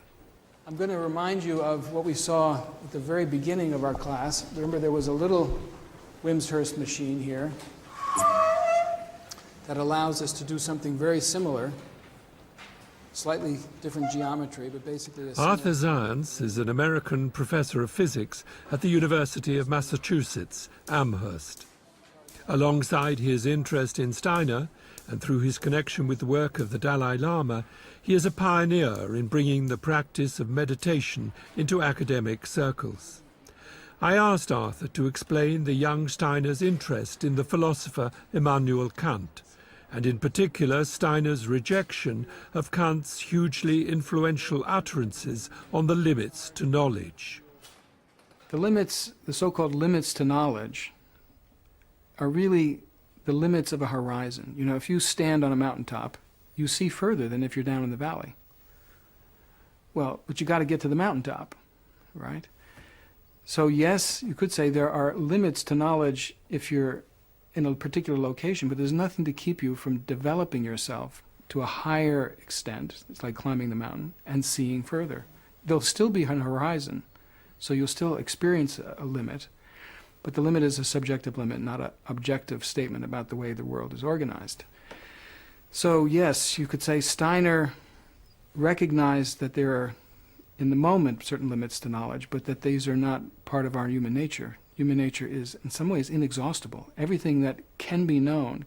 I'm going to remind you of what we saw at the very beginning of our class. Remember, there was a little Wimshurst machine here that allows us to do something very similar, slightly different geometry, but basically a Arthur Zajonc is an American professor of physics at the University of Massachusetts, Amherst. Alongside his interest in Steiner, and through his connection with the work of the Dalai Lama, he is a pioneer in bringing the practice of meditation into academic circles. I asked Arthur to explain the young Steiner's interest in the philosopher Immanuel Kant, and in particular Steiner's rejection of Kant's hugely influential utterances on the limits to knowledge. The limits, the so-called limits to knowledge, are really the limits of a horizon. You know, if you stand on a mountaintop, you see further than if you're down in the valley. Well, but you got to get to the mountaintop, right? So yes, you could say there are limits to knowledge if you're in a particular location, but there's nothing to keep you from developing yourself to a higher extent. It's like climbing the mountain and seeing further. There'll still be an horizon, so you'll still experience a limit, but the limit is a subjective limit, not an objective statement about the way the world is organized. So yes, you could say Steiner recognized that there are, in the moment, certain limits to knowledge, but that these are not part of our human nature. Human nature is, in some ways, inexhaustible. Everything that can be known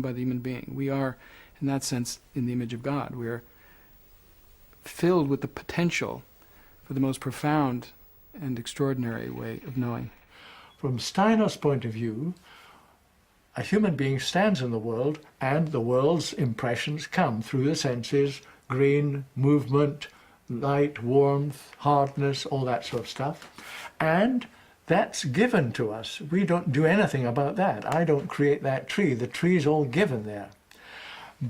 by the human being. We are, in that sense, in the image of God. We are filled with the potential for the most profound and extraordinary way of knowing. From Steiner's point of view, a human being stands in the world and the world's impressions come through the senses, green, movement, light, warmth, hardness, all that sort of stuff. And that's given to us. We don't do anything about that. I don't create that tree. The tree's all given there.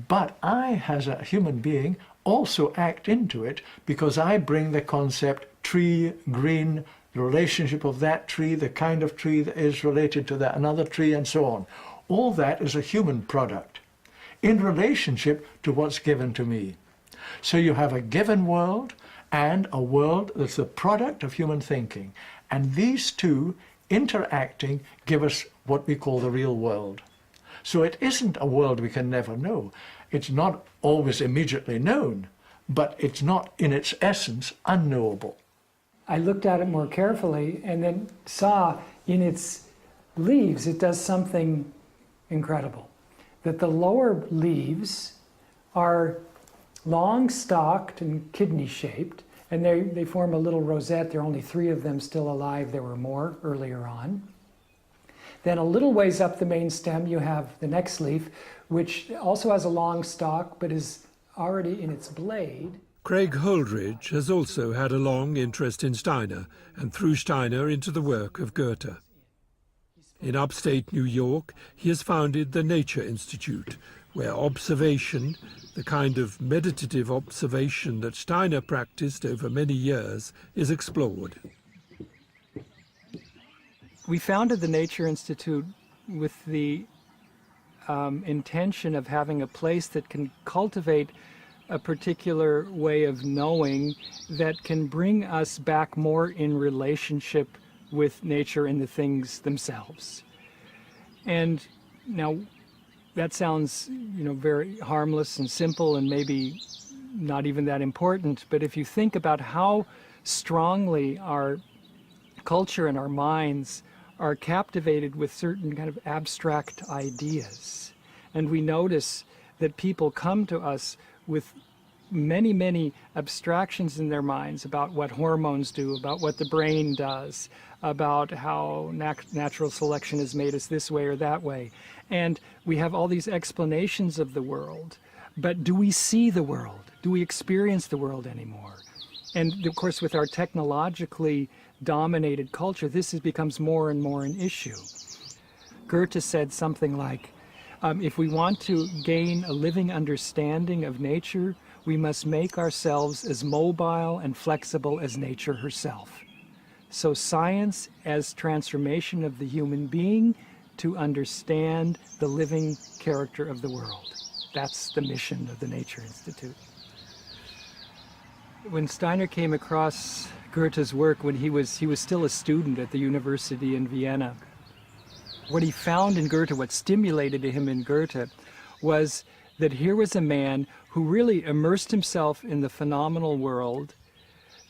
But I, as a human being, also act into it because I bring the concept tree, green, the relationship of that tree, the kind of tree that is related to that another tree, and so on. All that is a human product in relationship to what's given to me. So you have a given world and a world that's the product of human thinking. And these two interacting give us what we call the real world. So it isn't a world we can never know. It's not always immediately known, but it's not in its essence unknowable. I looked at it more carefully and then saw in its leaves it does something incredible. That the lower leaves are long-stalked and kidney-shaped, and they form a little rosette. There are only 3 of them still alive. There were more earlier on. Then a little ways up the main stem you have the next leaf, which also has a long stalk but is already in its blade. Craig Holdridge has also had a long interest in Steiner, and through Steiner into the work of Goethe. In upstate New York, he has founded the Nature Institute, where observation, the kind of meditative observation that Steiner practiced over many years, is explored. We founded the Nature Institute with the intention of having a place that can cultivate a particular way of knowing that can bring us back more in relationship with nature and the things themselves. And now that sounds, very harmless and simple and maybe not even that important, but if you think about how strongly our culture and our minds are captivated with certain kind of abstract ideas, and we notice that people come to us with many, many abstractions in their minds about what hormones do, about what the brain does, about how natural selection has made us this way or that way. And we have all these explanations of the world, but do we see the world? Do we experience the world anymore? And of course, with our technologically dominated culture, this becomes more and more an issue. Goethe said something like, if we want to gain a living understanding of nature, we must make ourselves as mobile and flexible as nature herself. So science as transformation of the human being to understand the living character of the world. That's the mission of the Nature Institute. When Steiner came across Goethe's work when he was still a student at the university in Vienna, what he found in Goethe, what stimulated him in Goethe, was that here was a man who really immersed himself in the phenomenal world,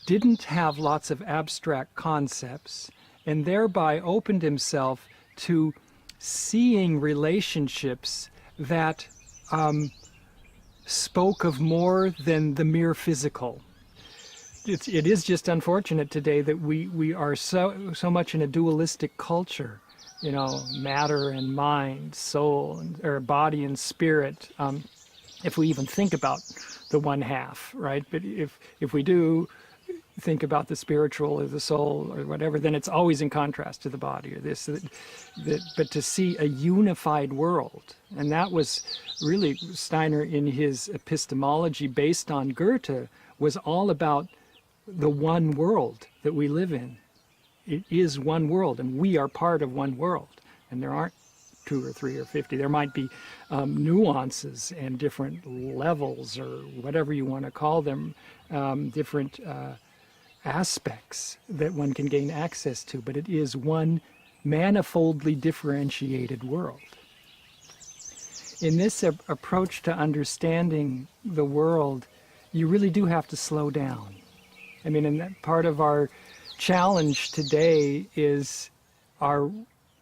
didn't have lots of abstract concepts, and thereby opened himself to seeing relationships that spoke of more than the mere physical. It is just unfortunate today that we are so much in a dualistic culture, matter and mind, soul, or body and spirit, if we even think about the one half, right? But if we do think about the spiritual or the soul or whatever, then it's always in contrast to the body or this. But to see a unified world, and that was really Steiner in his epistemology based on Goethe, was all about the one world that we live in. It is one world, and we are part of one world. And there aren't 2 or 3 or 50. There might be nuances and different levels, or whatever you want to call them, different aspects that one can gain access to, but it is one manifoldly differentiated world. In this approach to understanding the world, you really do have to slow down. I mean, and that part of our challenge today is our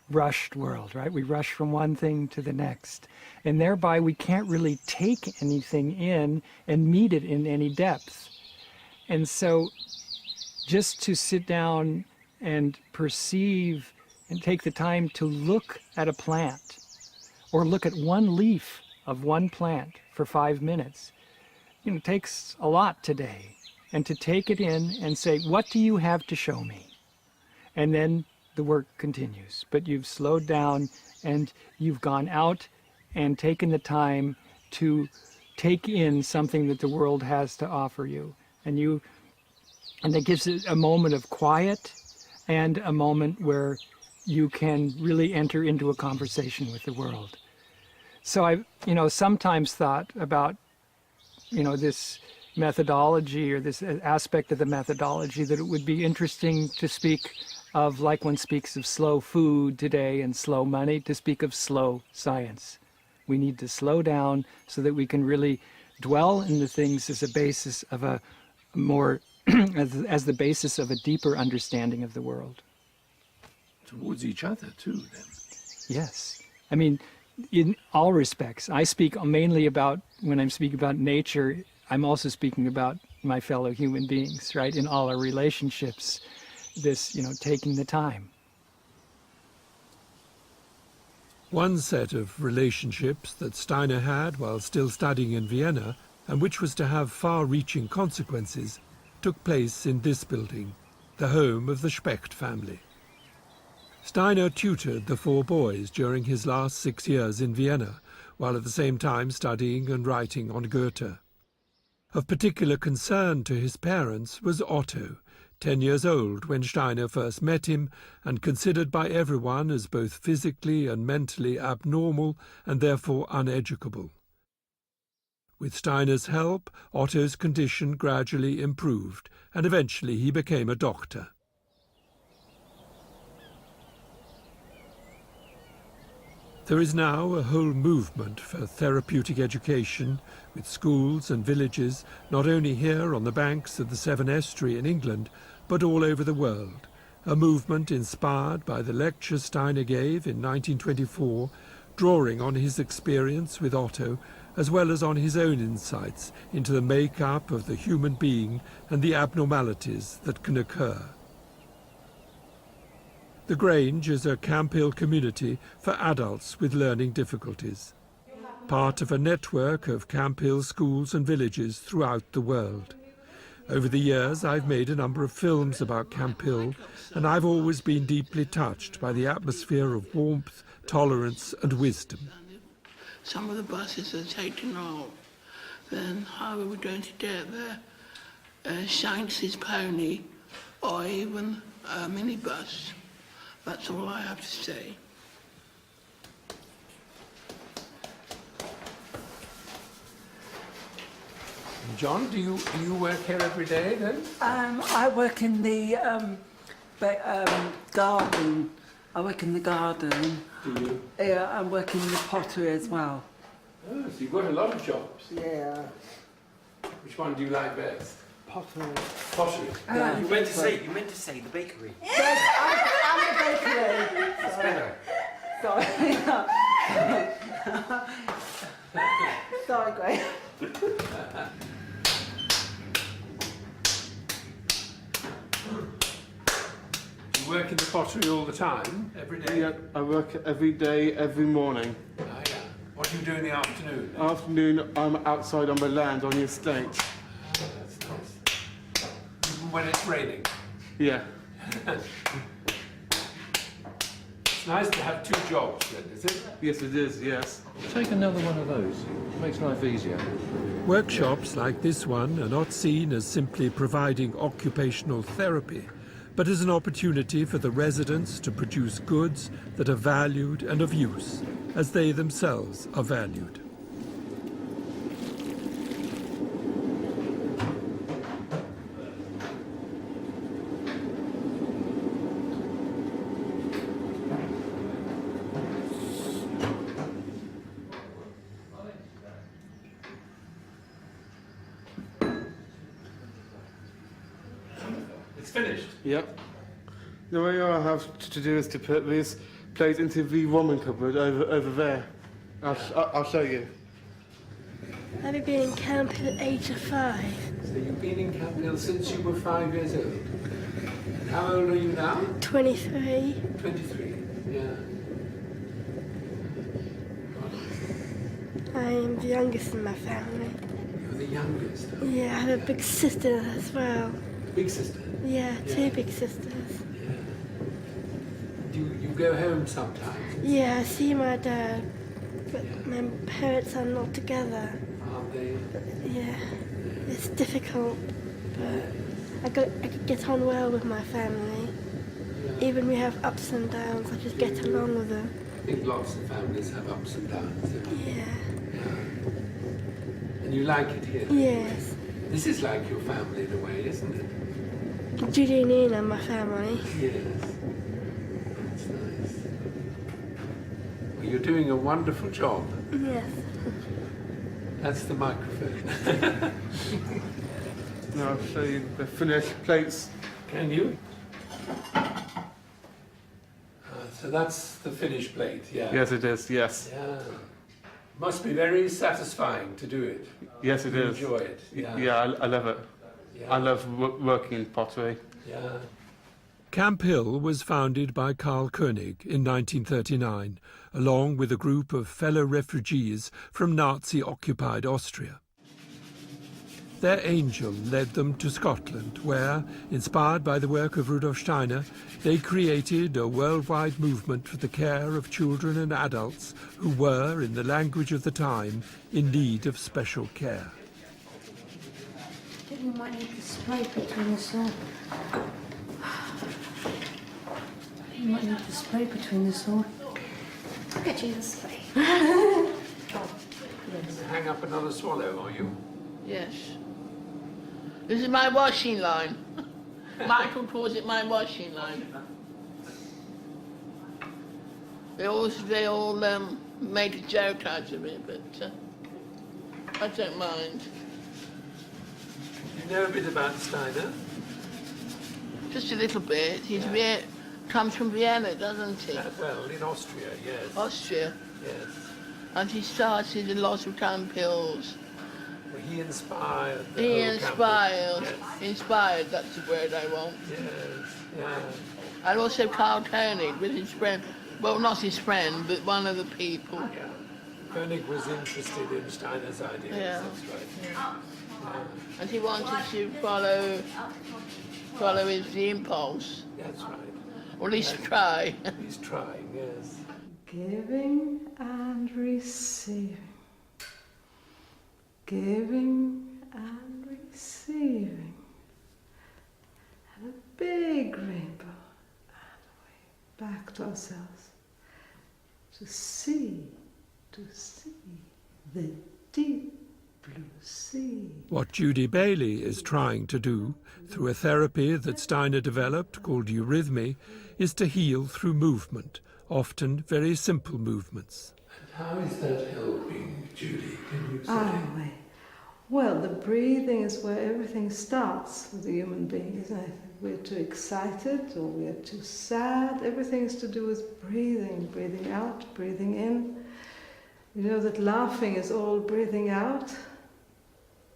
rushed world, right? We rush from one thing to the next, and thereby we can't really take anything in and meet it in any depth. And so just to sit down and perceive and take the time to look at a plant, or look at one leaf of one plant for 5 minutes, takes a lot today. and to take it in and say, what do you have to show me? And then the work continues. But you've slowed down and you've gone out and taken the time to take in something that the world has to offer you. And it gives it a moment of quiet and a moment where you can really enter into a conversation with the world. So I, sometimes thought about, this methodology or this aspect of the methodology, that it would be interesting to speak of, like one speaks of slow food today and slow money, to speak of slow science. We need to slow down so that we can really dwell in the things as a basis of a more, as the basis of a deeper understanding of the world. Towards each other too, then. Yes. I mean, in all respects. I speak mainly about, when I'm speaking about nature, I'm also speaking about my fellow human beings, right? In all our relationships, this, taking the time. One set of relationships that Steiner had while still studying in Vienna, and which was to have far-reaching consequences, took place in this building, the home of the Specht family. Steiner tutored the 4 boys during his last 6 years in Vienna, while at the same time studying and writing on Goethe. Of particular concern to his parents was Otto, 10 years old when Steiner first met him, and considered by everyone as both physically and mentally abnormal and therefore uneducable. With Steiner's help, Otto's condition gradually improved, and eventually he became a doctor. There is now a whole movement for therapeutic education, with schools and villages, not only here on the banks of the Severn Estuary in England, but all over the world. A movement inspired by the lecture Steiner gave in 1924, drawing on his experience with Otto, as well as on his own insights into the make-up of the human being and the abnormalities that can occur. The Grange is a Camp Hill community for adults with learning difficulties, part of a network of Camp Hill schools and villages throughout the world. Over the years, I've made a number of films about Camp Hill, and I've always been deeply touched by the atmosphere of warmth, tolerance and wisdom. Some of the buses are taken off. Then how are we going to get there? Shanks's pony or even a minibus. That's all I have to say. John, do you work here every day then? I work in the garden. I work in the garden. Do you? Yeah, I work in the pottery as well. Oh, so you've got a lot of jobs. Yeah. Which one do you like best? Pottery. Pottery? Yeah. You meant to say the bakery. Yes, I'm a bakery. It's better. Sorry. Sorry, Greg. You work in the pottery all the time, every day? Yeah, I work every day, every morning. Ah, yeah. What do you do in the afternoon? Afternoon, I'm outside on my land on the estate. Oh, that's nice. Even when it's raining? Yeah. It's nice to have 2 jobs then, is it? Yes, it is, yes. Take another one of those. It makes life easier. Workshops like this one are not seen as simply providing occupational therapy, but as an opportunity for the residents to produce goods that are valued and of use, as they themselves are valued. It's finished? Yep. The way I have to do is to put this plate into the woman cupboard over there. I'll show you. Have you been in camp at the age of 5? So you've been in Camp Hill since you were 5 years old? And how old are you now? 23. 23, yeah. I am the youngest in my family. You're the youngest? Oh, Yeah, I have a big sister as well. Big sister? Yeah, two big sisters. Do you go home sometimes? Yeah, I see my dad, but my parents are not together. Aren't they? Yeah, it's difficult, but I could get on well with my family. Even we have ups and downs, I just get along with them. I think lots of families have ups and downs. Yeah. And you like it here? Yes. This is like your family in a way, isn't it? Judy and Nina, my family. Yes. That's nice. Well, you're doing a wonderful job. Yes. That's the microphone. Now I'll show you the finished plates. Can you? So that's the finished plate, yeah. Yes, it is, yes. Yeah. Must be very satisfying to do it. Yes, it is. Enjoy it. Yeah, I love it. Yeah. I love working in pottery. Yeah. Camp Hill was founded by Karl Koenig in 1939, along with a group of fellow refugees from Nazi-occupied Austria. Their angel led them to Scotland, where, inspired by the work of Rudolf Steiner, they created a worldwide movement for the care of children and adults who were, in the language of the time, in need of special care. You might need to spray between the saw. You might need to spray between the saw. I'll get you the spray. Hang up another swallow, are you? Yes. This is my washing line. Michael calls it my washing line. They all made a joke out of it, but I don't mind. You know a bit about Steiner? Just a little bit. Comes from Vienna, doesn't he? Well, in Austria, yes. Austria. Yes. And he started a lot of camp hills. Well, he inspired the He whole inspired. campus. Yes. Inspired, that's the word I want. Yes, yeah. And also Karl Koenig with his friend, well, not his friend, but one of the people. Yeah. Koenig was interested in Steiner's ideas, Yeah. that's right. Yeah. And he wanted to follow the impulse. That's right. Or at least try. He's trying, yes. Giving and receiving. Giving and receiving. And a big rainbow. And way back to ourselves. To see the deep blue sea. What Judy Bailey is trying to do, through a therapy that Steiner developed called eurythmy, is to heal through movement, often very simple movements. And how is that helping, Judy? Can you say? Well, the breathing is where everything starts with the human being, isn't it? We're too excited or we're too sad. Everything is to do with breathing. Breathing out, breathing in. You know that laughing is all breathing out.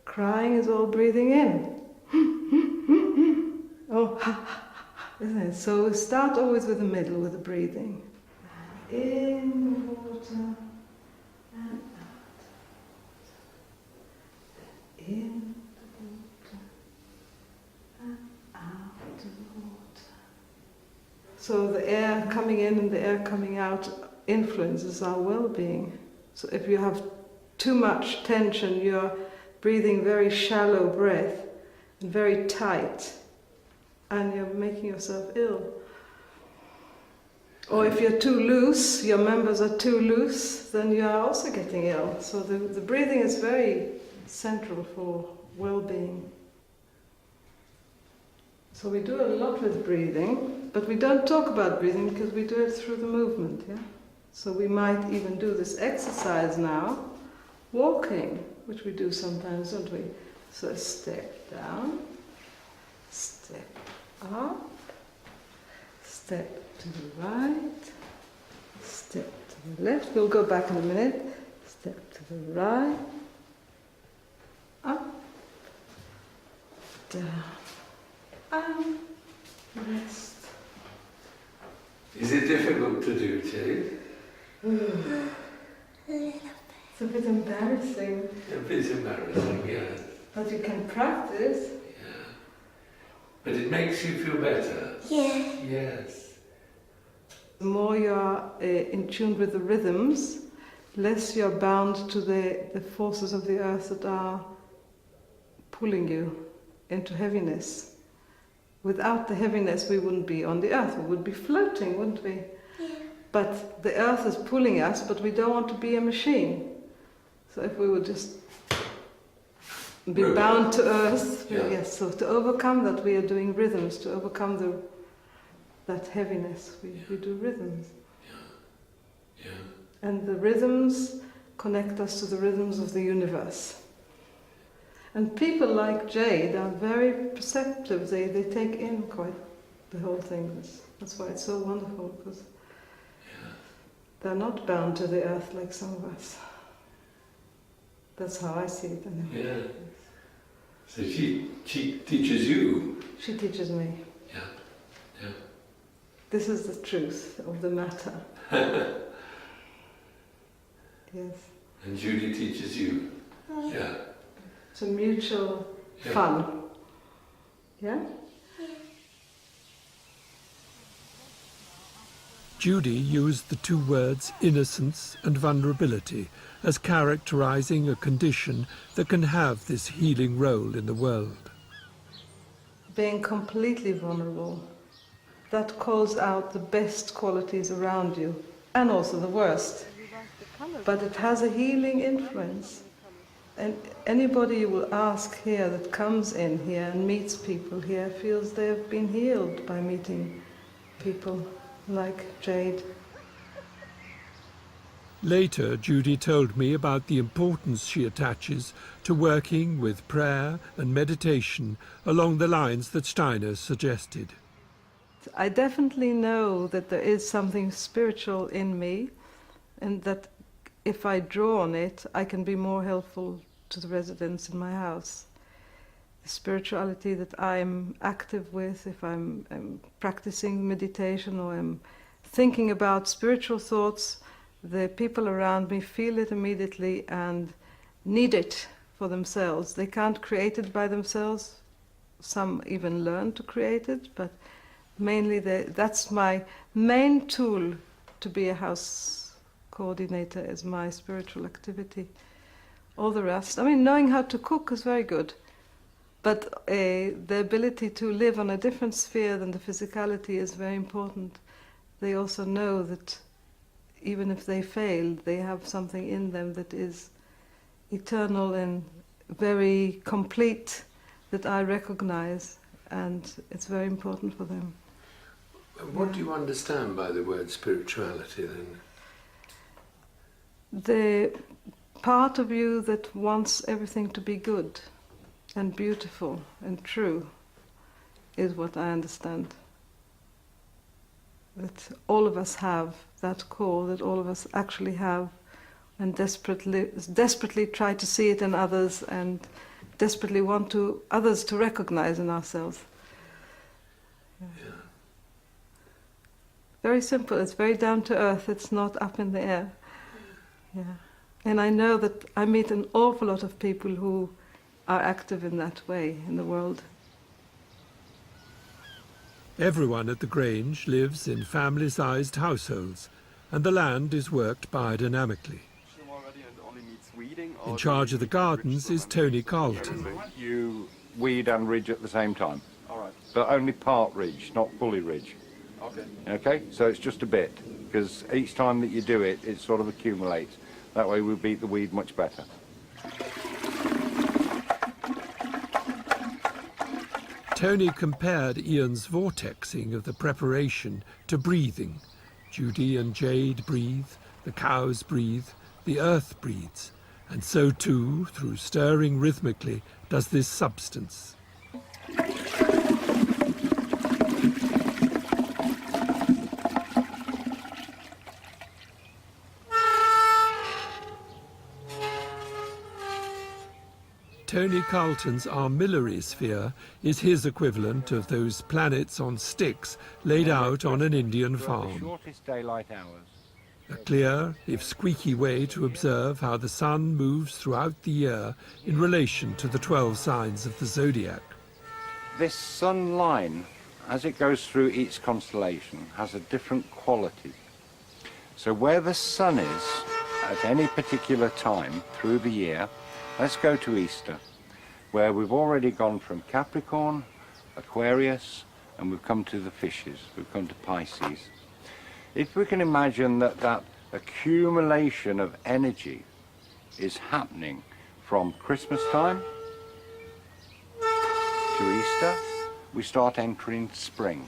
Crying is all breathing in. Oh, isn't it? So we start always with the middle, with the breathing. In water and out. In the water and out of the water. So the air coming in and the air coming out influences our well-being. So if you have too much tension, you're breathing very shallow breath and very tight, and you're making yourself ill. Or if you're too loose, your members are too loose, then you are also getting ill. So the breathing is very central for well-being. So we do a lot with breathing, but we don't talk about breathing because we do it through the movement, yeah? So we might even do this exercise now, walking, which we do sometimes, don't we? So step down, step up, step to the right, step to the left. We'll go back in a minute. Step to the right, up, down, and rest. Is it difficult to do, Tilly? A little bit. It's a bit embarrassing. A bit embarrassing, yes. But you can practice. Yeah. But it makes you feel better. Yeah. Yes. The more you are in tune with the rhythms, less you're bound to the forces of the earth that are pulling you into heaviness. Without the heaviness, we wouldn't be on the earth. We would be floating, wouldn't we? Yeah. But the earth is pulling us, but we don't want to be a machine. So if we would just be bound to earth, yeah. Yes, so to overcome that we are doing rhythms, to overcome that heaviness, we do rhythms. Yeah. And the rhythms connect us to the rhythms of the universe. And people like Jade are very perceptive, they take in quite the whole thing. That's why it's so wonderful, because they're not bound to the earth like some of us. That's how I see it anyway. Yeah. So she teaches you. She teaches me. Yeah. Yeah. This is the truth of the matter. Yes. And Judy teaches you. Yeah. It's a mutual fun. Yeah? Judy used the two words innocence and vulnerability as characterizing a condition that can have this healing role in the world. Being completely vulnerable, that calls out the best qualities around you, and also the worst. But it has a healing influence. And anybody you will ask here that comes in here and meets people here feels they have been healed by meeting people like Jade. Later, Judy told me about the importance she attaches to working with prayer and meditation along the lines that Steiner suggested. I definitely know that there is something spiritual in me, and that if I draw on it, I can be more helpful to the residents in my house. The spirituality that I'm active with, if I'm practicing meditation or I'm thinking about spiritual thoughts, the people around me feel it immediately and need it for themselves. They can't create it by themselves. Some even learn to create it, but mainly that's my main tool to be a house coordinator, is my spiritual activity. All the rest, I mean, knowing how to cook is very good, but the ability to live on a different sphere than the physicality is very important. They also know that even if they fail, they have something in them that is eternal and very complete, that I recognize, and it's very important for them. What do you understand by the word spirituality then? The part of you that wants everything to be good and beautiful and true is what I understand. That all of us have that core, that all of us actually have, and desperately try to see it in others and desperately want others to recognize in ourselves. Yeah. Very simple, it's very down to earth, it's not up in the air. Yeah. And I know that I meet an awful lot of people who are active in that way in the world. Everyone at the Grange lives in family-sized households, and the land is worked biodynamically. In charge of the gardens is Tony Carlton. You weed and ridge at the same time. All right. But only part ridge, not fully ridge. Okay. Okay, so it's just a bit, because each time that you do it, it sort of accumulates. That way we beat the weed much better. Tony compared Ian's vortexing of the preparation to breathing. Judy and Jade breathe, the cows breathe, the earth breathes, and so too, through stirring rhythmically, does this substance. Tony Carlton's armillary sphere is his equivalent of those planets on sticks laid out on an Indian farm. The shortest daylight hours a clear, if squeaky way to observe how the sun moves throughout the year in relation to the 12 signs of the zodiac. This sun line, as it goes through each constellation, has a different quality. So where the sun is at any particular time through the year, let's go to Easter, where we've already gone from Capricorn, Aquarius, and we've come to the fishes, we've come to Pisces. If we can imagine that that accumulation of energy is happening from Christmas time to Easter, we start entering spring.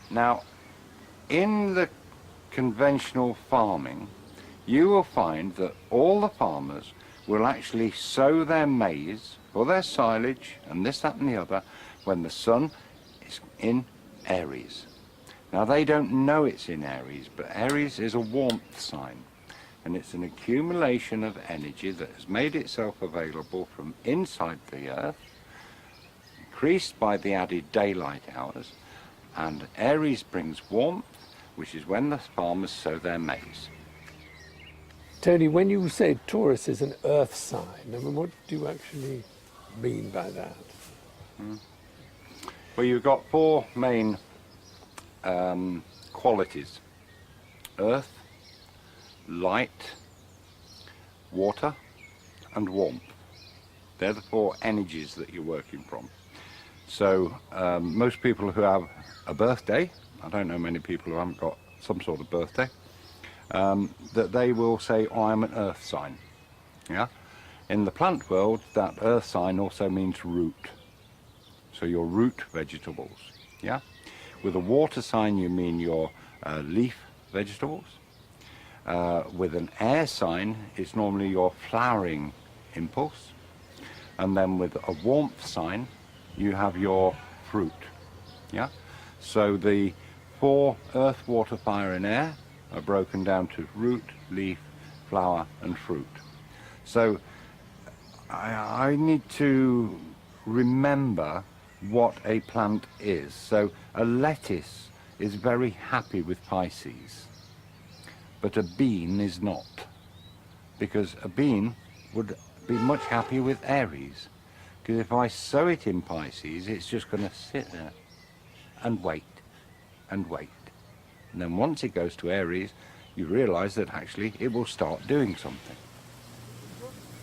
Now, in the conventional farming, you will find that all the farmers will actually sow their maize or their silage and this, that and the other when the sun is in Aries. Now they don't know it's in Aries, but Aries is a warmth sign, and it's an accumulation of energy that has made itself available from inside the earth, increased by the added daylight hours, and Aries brings warmth, which is when the farmers sow their maize. Tony, when you say Taurus is an earth sign, I mean, what do you actually mean by that? Well, you've got four main qualities: earth, light, water, and warmth. They're the four energies that you're working from. So most people who have a birthday, I don't know many people who haven't got some sort of birthday, that they will say, oh, I'm an earth sign. Yeah. In the plant world, that earth sign also means root. So your root vegetables. Yeah. With a water sign, you mean your leaf vegetables. With an air sign, it's normally your flowering impulse. And then with a warmth sign, you have your fruit. Yeah. So the four earth, water, fire, and air are broken down to root, leaf, flower, and fruit. So I need to remember what a plant is. So a lettuce is very happy with Pisces, but a bean is not, because a bean would be much happier with Aries, because if I sow it in Pisces, it's just going to sit there and wait and wait. And then once it goes to Aries, you realize that actually it will start doing something.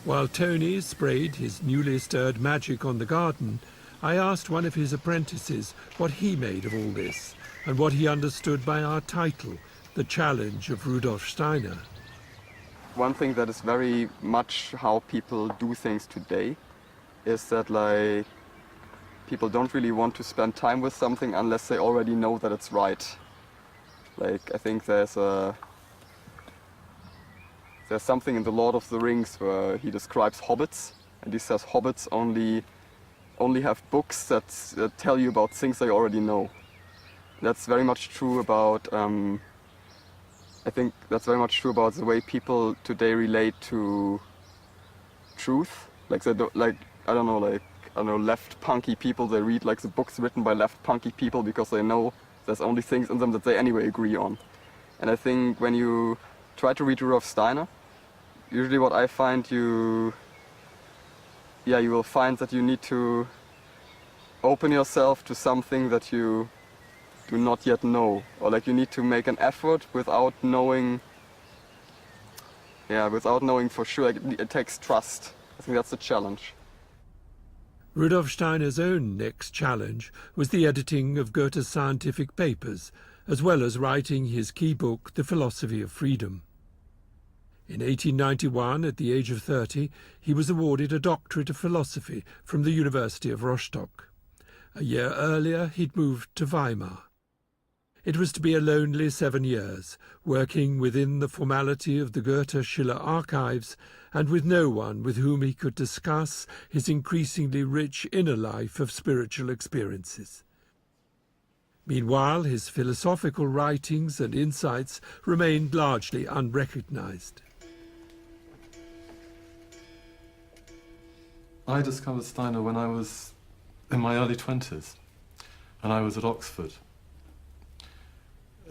While Tony sprayed his newly stirred magic on the garden, I asked one of his apprentices what he made of all this and what he understood by our title, The Challenge of Rudolf Steiner. One thing that is very much how people do things today is that, like, people don't really want to spend time with something unless they already know that it's right. Like, I think there's something in The Lord of the Rings where he describes hobbits, and he says hobbits only have books that tell you about things they already know. That's very much true about, I think that's very much true about the way people today relate to truth. Like, they don't, like, I don't know, left punky people, they read like the books written by left punky people because they know there's only things in them that they anyway agree on. And I think when you try to read Rudolf Steiner, usually what I find you will find that you need to open yourself to something that you do not yet know, or like you need to make an effort without knowing for sure. Like, it takes trust. I think that's the challenge. Rudolf Steiner's own next challenge was the editing of Goethe's scientific papers, as well as writing his key book, The Philosophy of Freedom. In 1891, at the age of 30, he was awarded a doctorate of philosophy from the University of Rostock. A year earlier, he'd moved to Weimar. It was to be a lonely 7 years, working within the formality of the Goethe-Schiller archives and with no one with whom he could discuss his increasingly rich inner life of spiritual experiences. Meanwhile, his philosophical writings and insights remained largely unrecognized. I discovered Steiner when I was in my early 20s, and I was at Oxford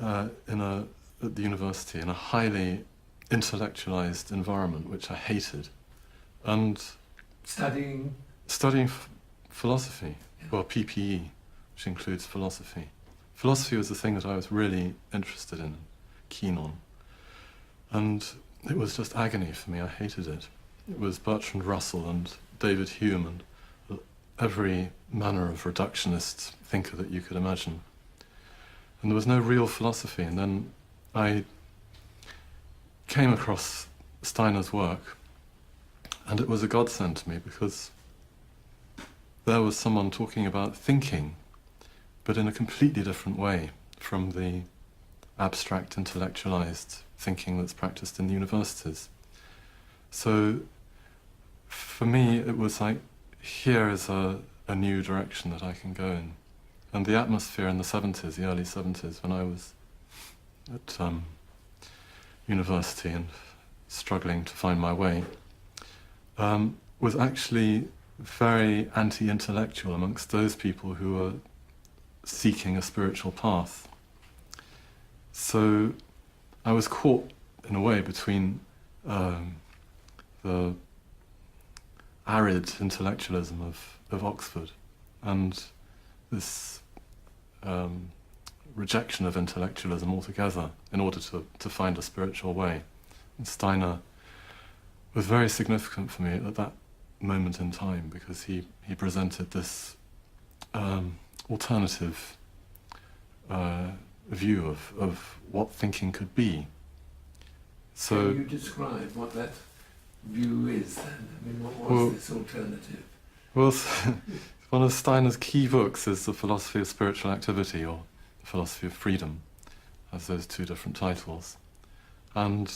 in a at the university in a highly intellectualized environment, which I hated, and Studying philosophy, well, PPE, which includes philosophy. Philosophy was the thing that I was really interested in, keen on, and it was just agony for me. I hated it. It was Bertrand Russell and David Hume and every manner of reductionist thinker that you could imagine. And there was no real philosophy. And then I came across Steiner's work, and it was a godsend to me, because there was someone talking about thinking, but in a completely different way from the abstract, intellectualized thinking that's practiced in the universities. So for me, it was like, here is a new direction that I can go in. And the atmosphere in the 70s, the early 70s, when I was at university and struggling to find my way, was actually very anti-intellectual amongst those people who were seeking a spiritual path. So I was caught, in a way, between the arid intellectualism of Oxford and this rejection of intellectualism altogether in order to find a spiritual way. And Steiner was very significant for me at that moment in time, because he presented this alternative view of what thinking could be. So, can you describe what that view is then? I mean, what was this alternative? Well, one of Steiner's key books is The Philosophy of Spiritual Activity, or The Philosophy of Freedom, has those two different titles. And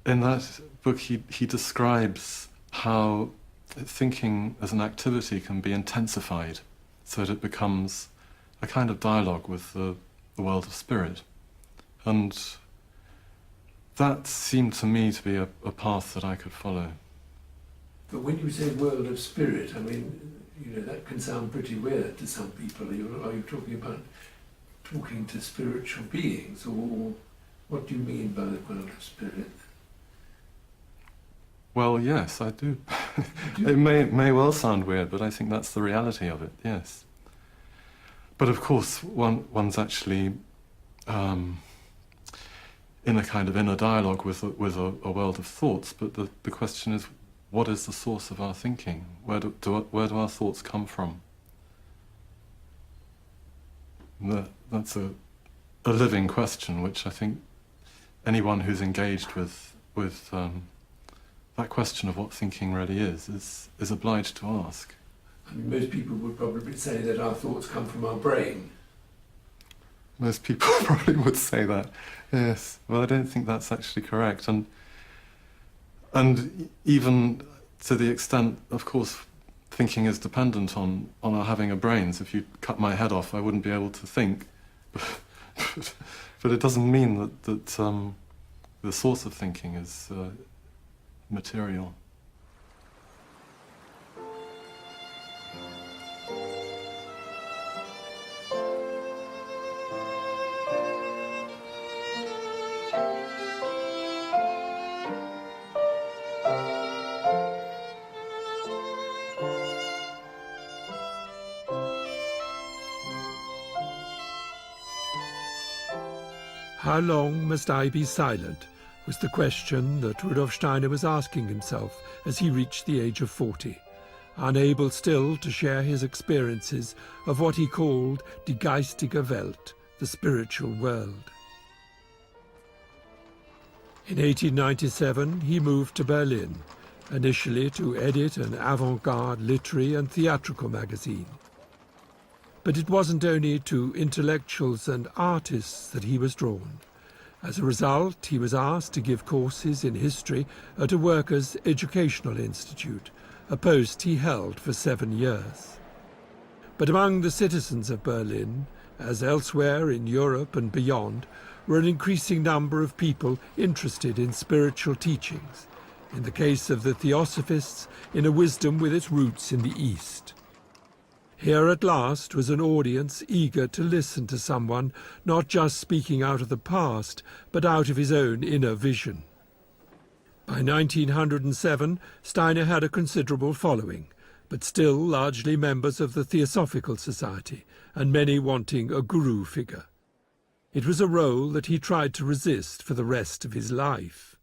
in that book he describes how thinking as an activity can be intensified so that it becomes a kind of dialogue with the world of spirit. And that seemed to me to be a path that I could follow. But when you say world of spirit, I mean, you know, that can sound pretty weird to some people. Are you talking about talking to spiritual beings, or what do you mean by the world of spirit? Well, yes, I do. It may well sound weird, but I think that's the reality of it, yes. But of course, one's actually in a kind of inner dialogue with a world of thoughts, but the question is, what is the source of our thinking? Where do our thoughts come from? That's a living question, which I think anyone who's engaged with that question of what thinking really is obliged to ask. I mean, most people would probably say that our thoughts come from our brain. Most people probably would say that, yes. Well, I don't think that's actually correct. And even to the extent, of course, thinking is dependent on our having a brain. So if you cut my head off, I wouldn't be able to think. But it doesn't mean that the source of thinking is material. How long must I be silent, was the question that Rudolf Steiner was asking himself as he reached the age of 40, unable still to share his experiences of what he called die geistige Welt, the spiritual world. In 1897 he moved to Berlin, initially to edit an avant-garde literary and theatrical magazine. But it wasn't only to intellectuals and artists that he was drawn. As a result, he was asked to give courses in history at a workers' educational institute, a post he held for 7 years. But among the citizens of Berlin, as elsewhere in Europe and beyond, were an increasing number of people interested in spiritual teachings, in the case of the Theosophists, in a wisdom with its roots in the East. Here at last was an audience eager to listen to someone not just speaking out of the past, but out of his own inner vision. By 1907, Steiner had a considerable following, but still largely members of the Theosophical Society, and many wanting a guru figure. It was a role that he tried to resist for the rest of his life.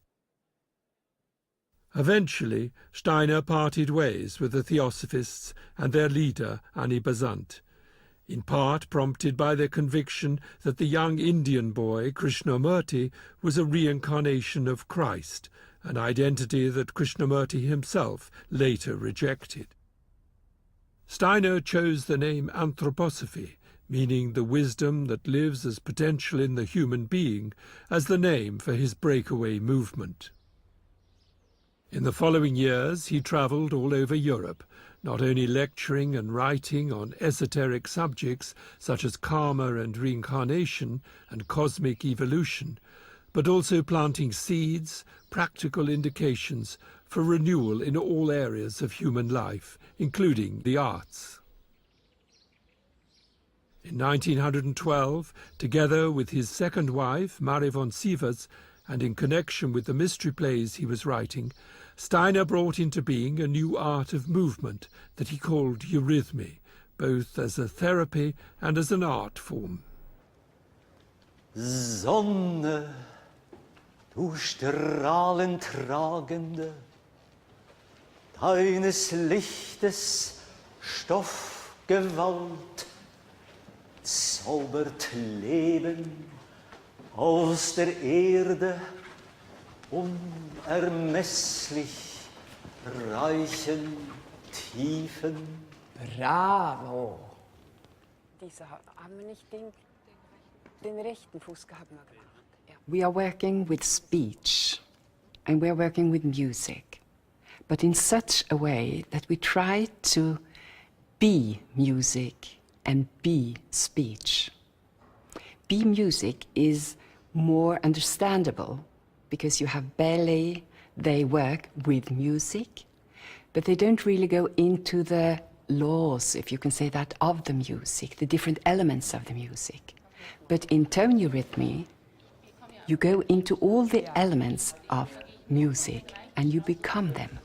Eventually, Steiner parted ways with the Theosophists and their leader, Annie Besant, in part prompted by their conviction that the young Indian boy, Krishnamurti, was a reincarnation of Christ, an identity that Krishnamurti himself later rejected. Steiner chose the name anthroposophy, meaning the wisdom that lives as potential in the human being, as the name for his breakaway movement. In the following years, he travelled all over Europe, not only lecturing and writing on esoteric subjects such as karma and reincarnation and cosmic evolution, but also planting seeds, practical indications for renewal in all areas of human life, including the arts. In 1912, together with his second wife, Marie von Sievers, and in connection with the mystery plays he was writing, Steiner brought into being a new art of movement that he called eurythmy, both as a therapy and as an art form. Sonne, du strahlend tragende, deines Lichtes Stoffgewalt, zaubert Leben aus der Erde, unermesslich reichen Tiefen. Bravo! Diese haben wir nicht den rechten Fuß gehabt. We are working with speech and we are working with music, but in such a way that we try to be music and be speech. Be music is more understandable because you have ballet, they work with music, but they don't really go into the laws, if you can say that, of the music, the different elements of the music. But in tone eurythmy, you go into all the elements of music and you become them.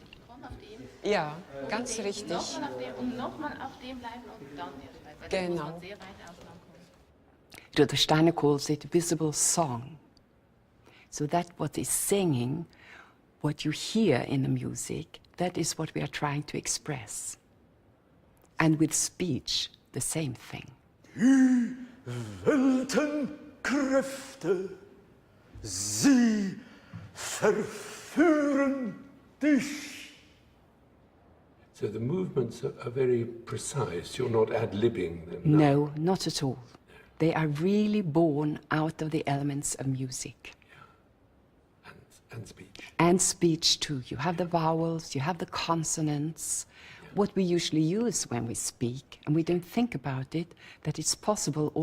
Ja, ganz richtig. Genau. Rudolf Steiner calls it visible song. So that what is singing, what you hear in the music, that is what we are trying to express. And with speech, the same thing. Die Weltenkräfte, sie verführen dich. So the movements are very precise. You're not ad-libbing them. No, not at all. They are really born out of the elements of music. Yeah. And speech. And speech too. You have the vowels, you have the consonants. Yeah. What we usually use when we speak, and we don't think about it, that it's possible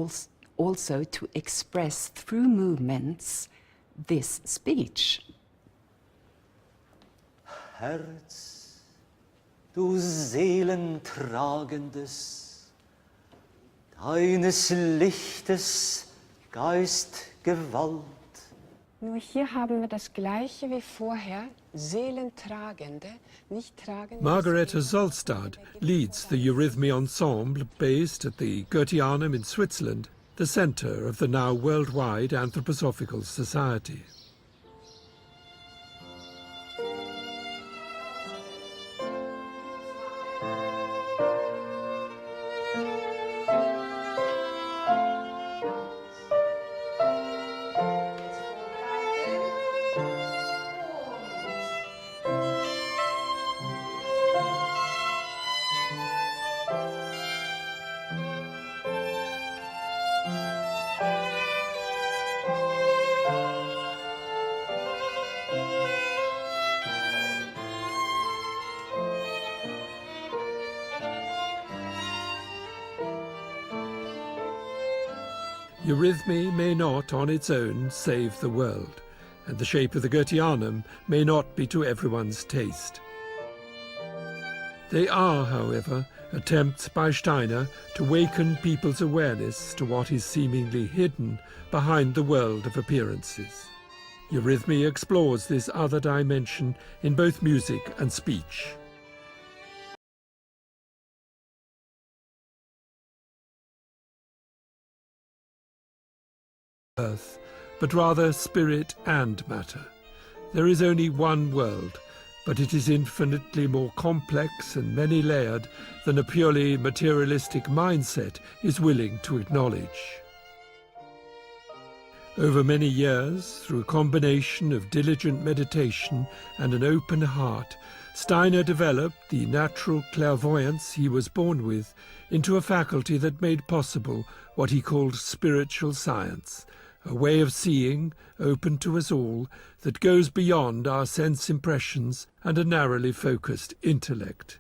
also to express through movements this speech. Herz, du Seelentragendes, deines Lichtes Geistgewalt. Nur hier haben wir das Gleiche wie vorher, Seelentragende, nicht tragende. Margareta Zollstad leads the Eurythmy Ensemble based at the Goetheanum in Switzerland, the centre of the now worldwide Anthroposophical Society. Eurythmy may not on its own save the world, and the shape of the Goetheanum may not be to everyone's taste. They are, however, attempts by Steiner to waken people's awareness to what is seemingly hidden behind the world of appearances. Eurythmy explores this other dimension in both music and speech. Earth, but rather spirit and matter. There is only one world, but it is infinitely more complex and many-layered than a purely materialistic mindset is willing to acknowledge. Over many years, through a combination of diligent meditation and an open heart, Steiner developed the natural clairvoyance he was born with into a faculty that made possible what he called spiritual science, a way of seeing, open to us all, that goes beyond our sense impressions and a narrowly focused intellect.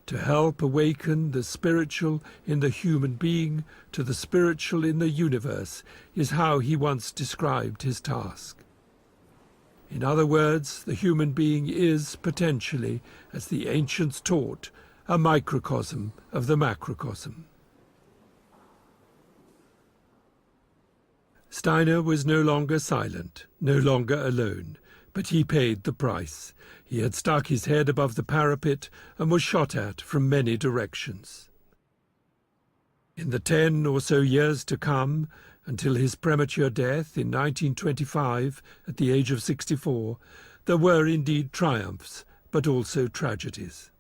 To help awaken the spiritual in the human being to the spiritual in the universe is how he once described his task. In other words, the human being is potentially, as the ancients taught, a microcosm of the macrocosm. Steiner was no longer silent, no longer alone, but he paid the price. He had stuck his head above the parapet and was shot at from many directions. In the 10 or so years to come, until his premature death in 1925 at the age of 64, there were indeed triumphs, but also tragedies.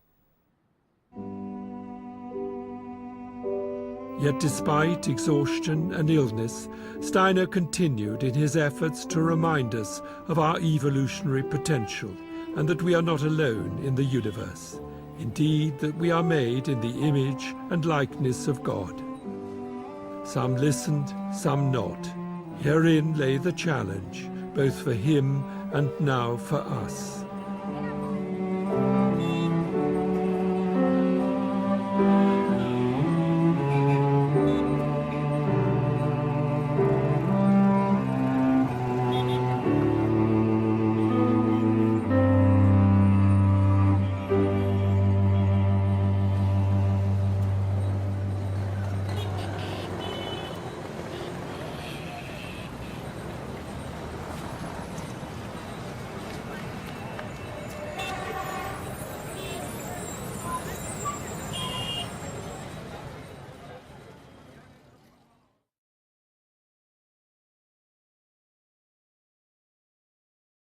Yet despite exhaustion and illness, Steiner continued in his efforts to remind us of our evolutionary potential and that we are not alone in the universe. Indeed, that we are made in the image and likeness of God. Some listened, some not. Herein lay the challenge, both for him and now for us.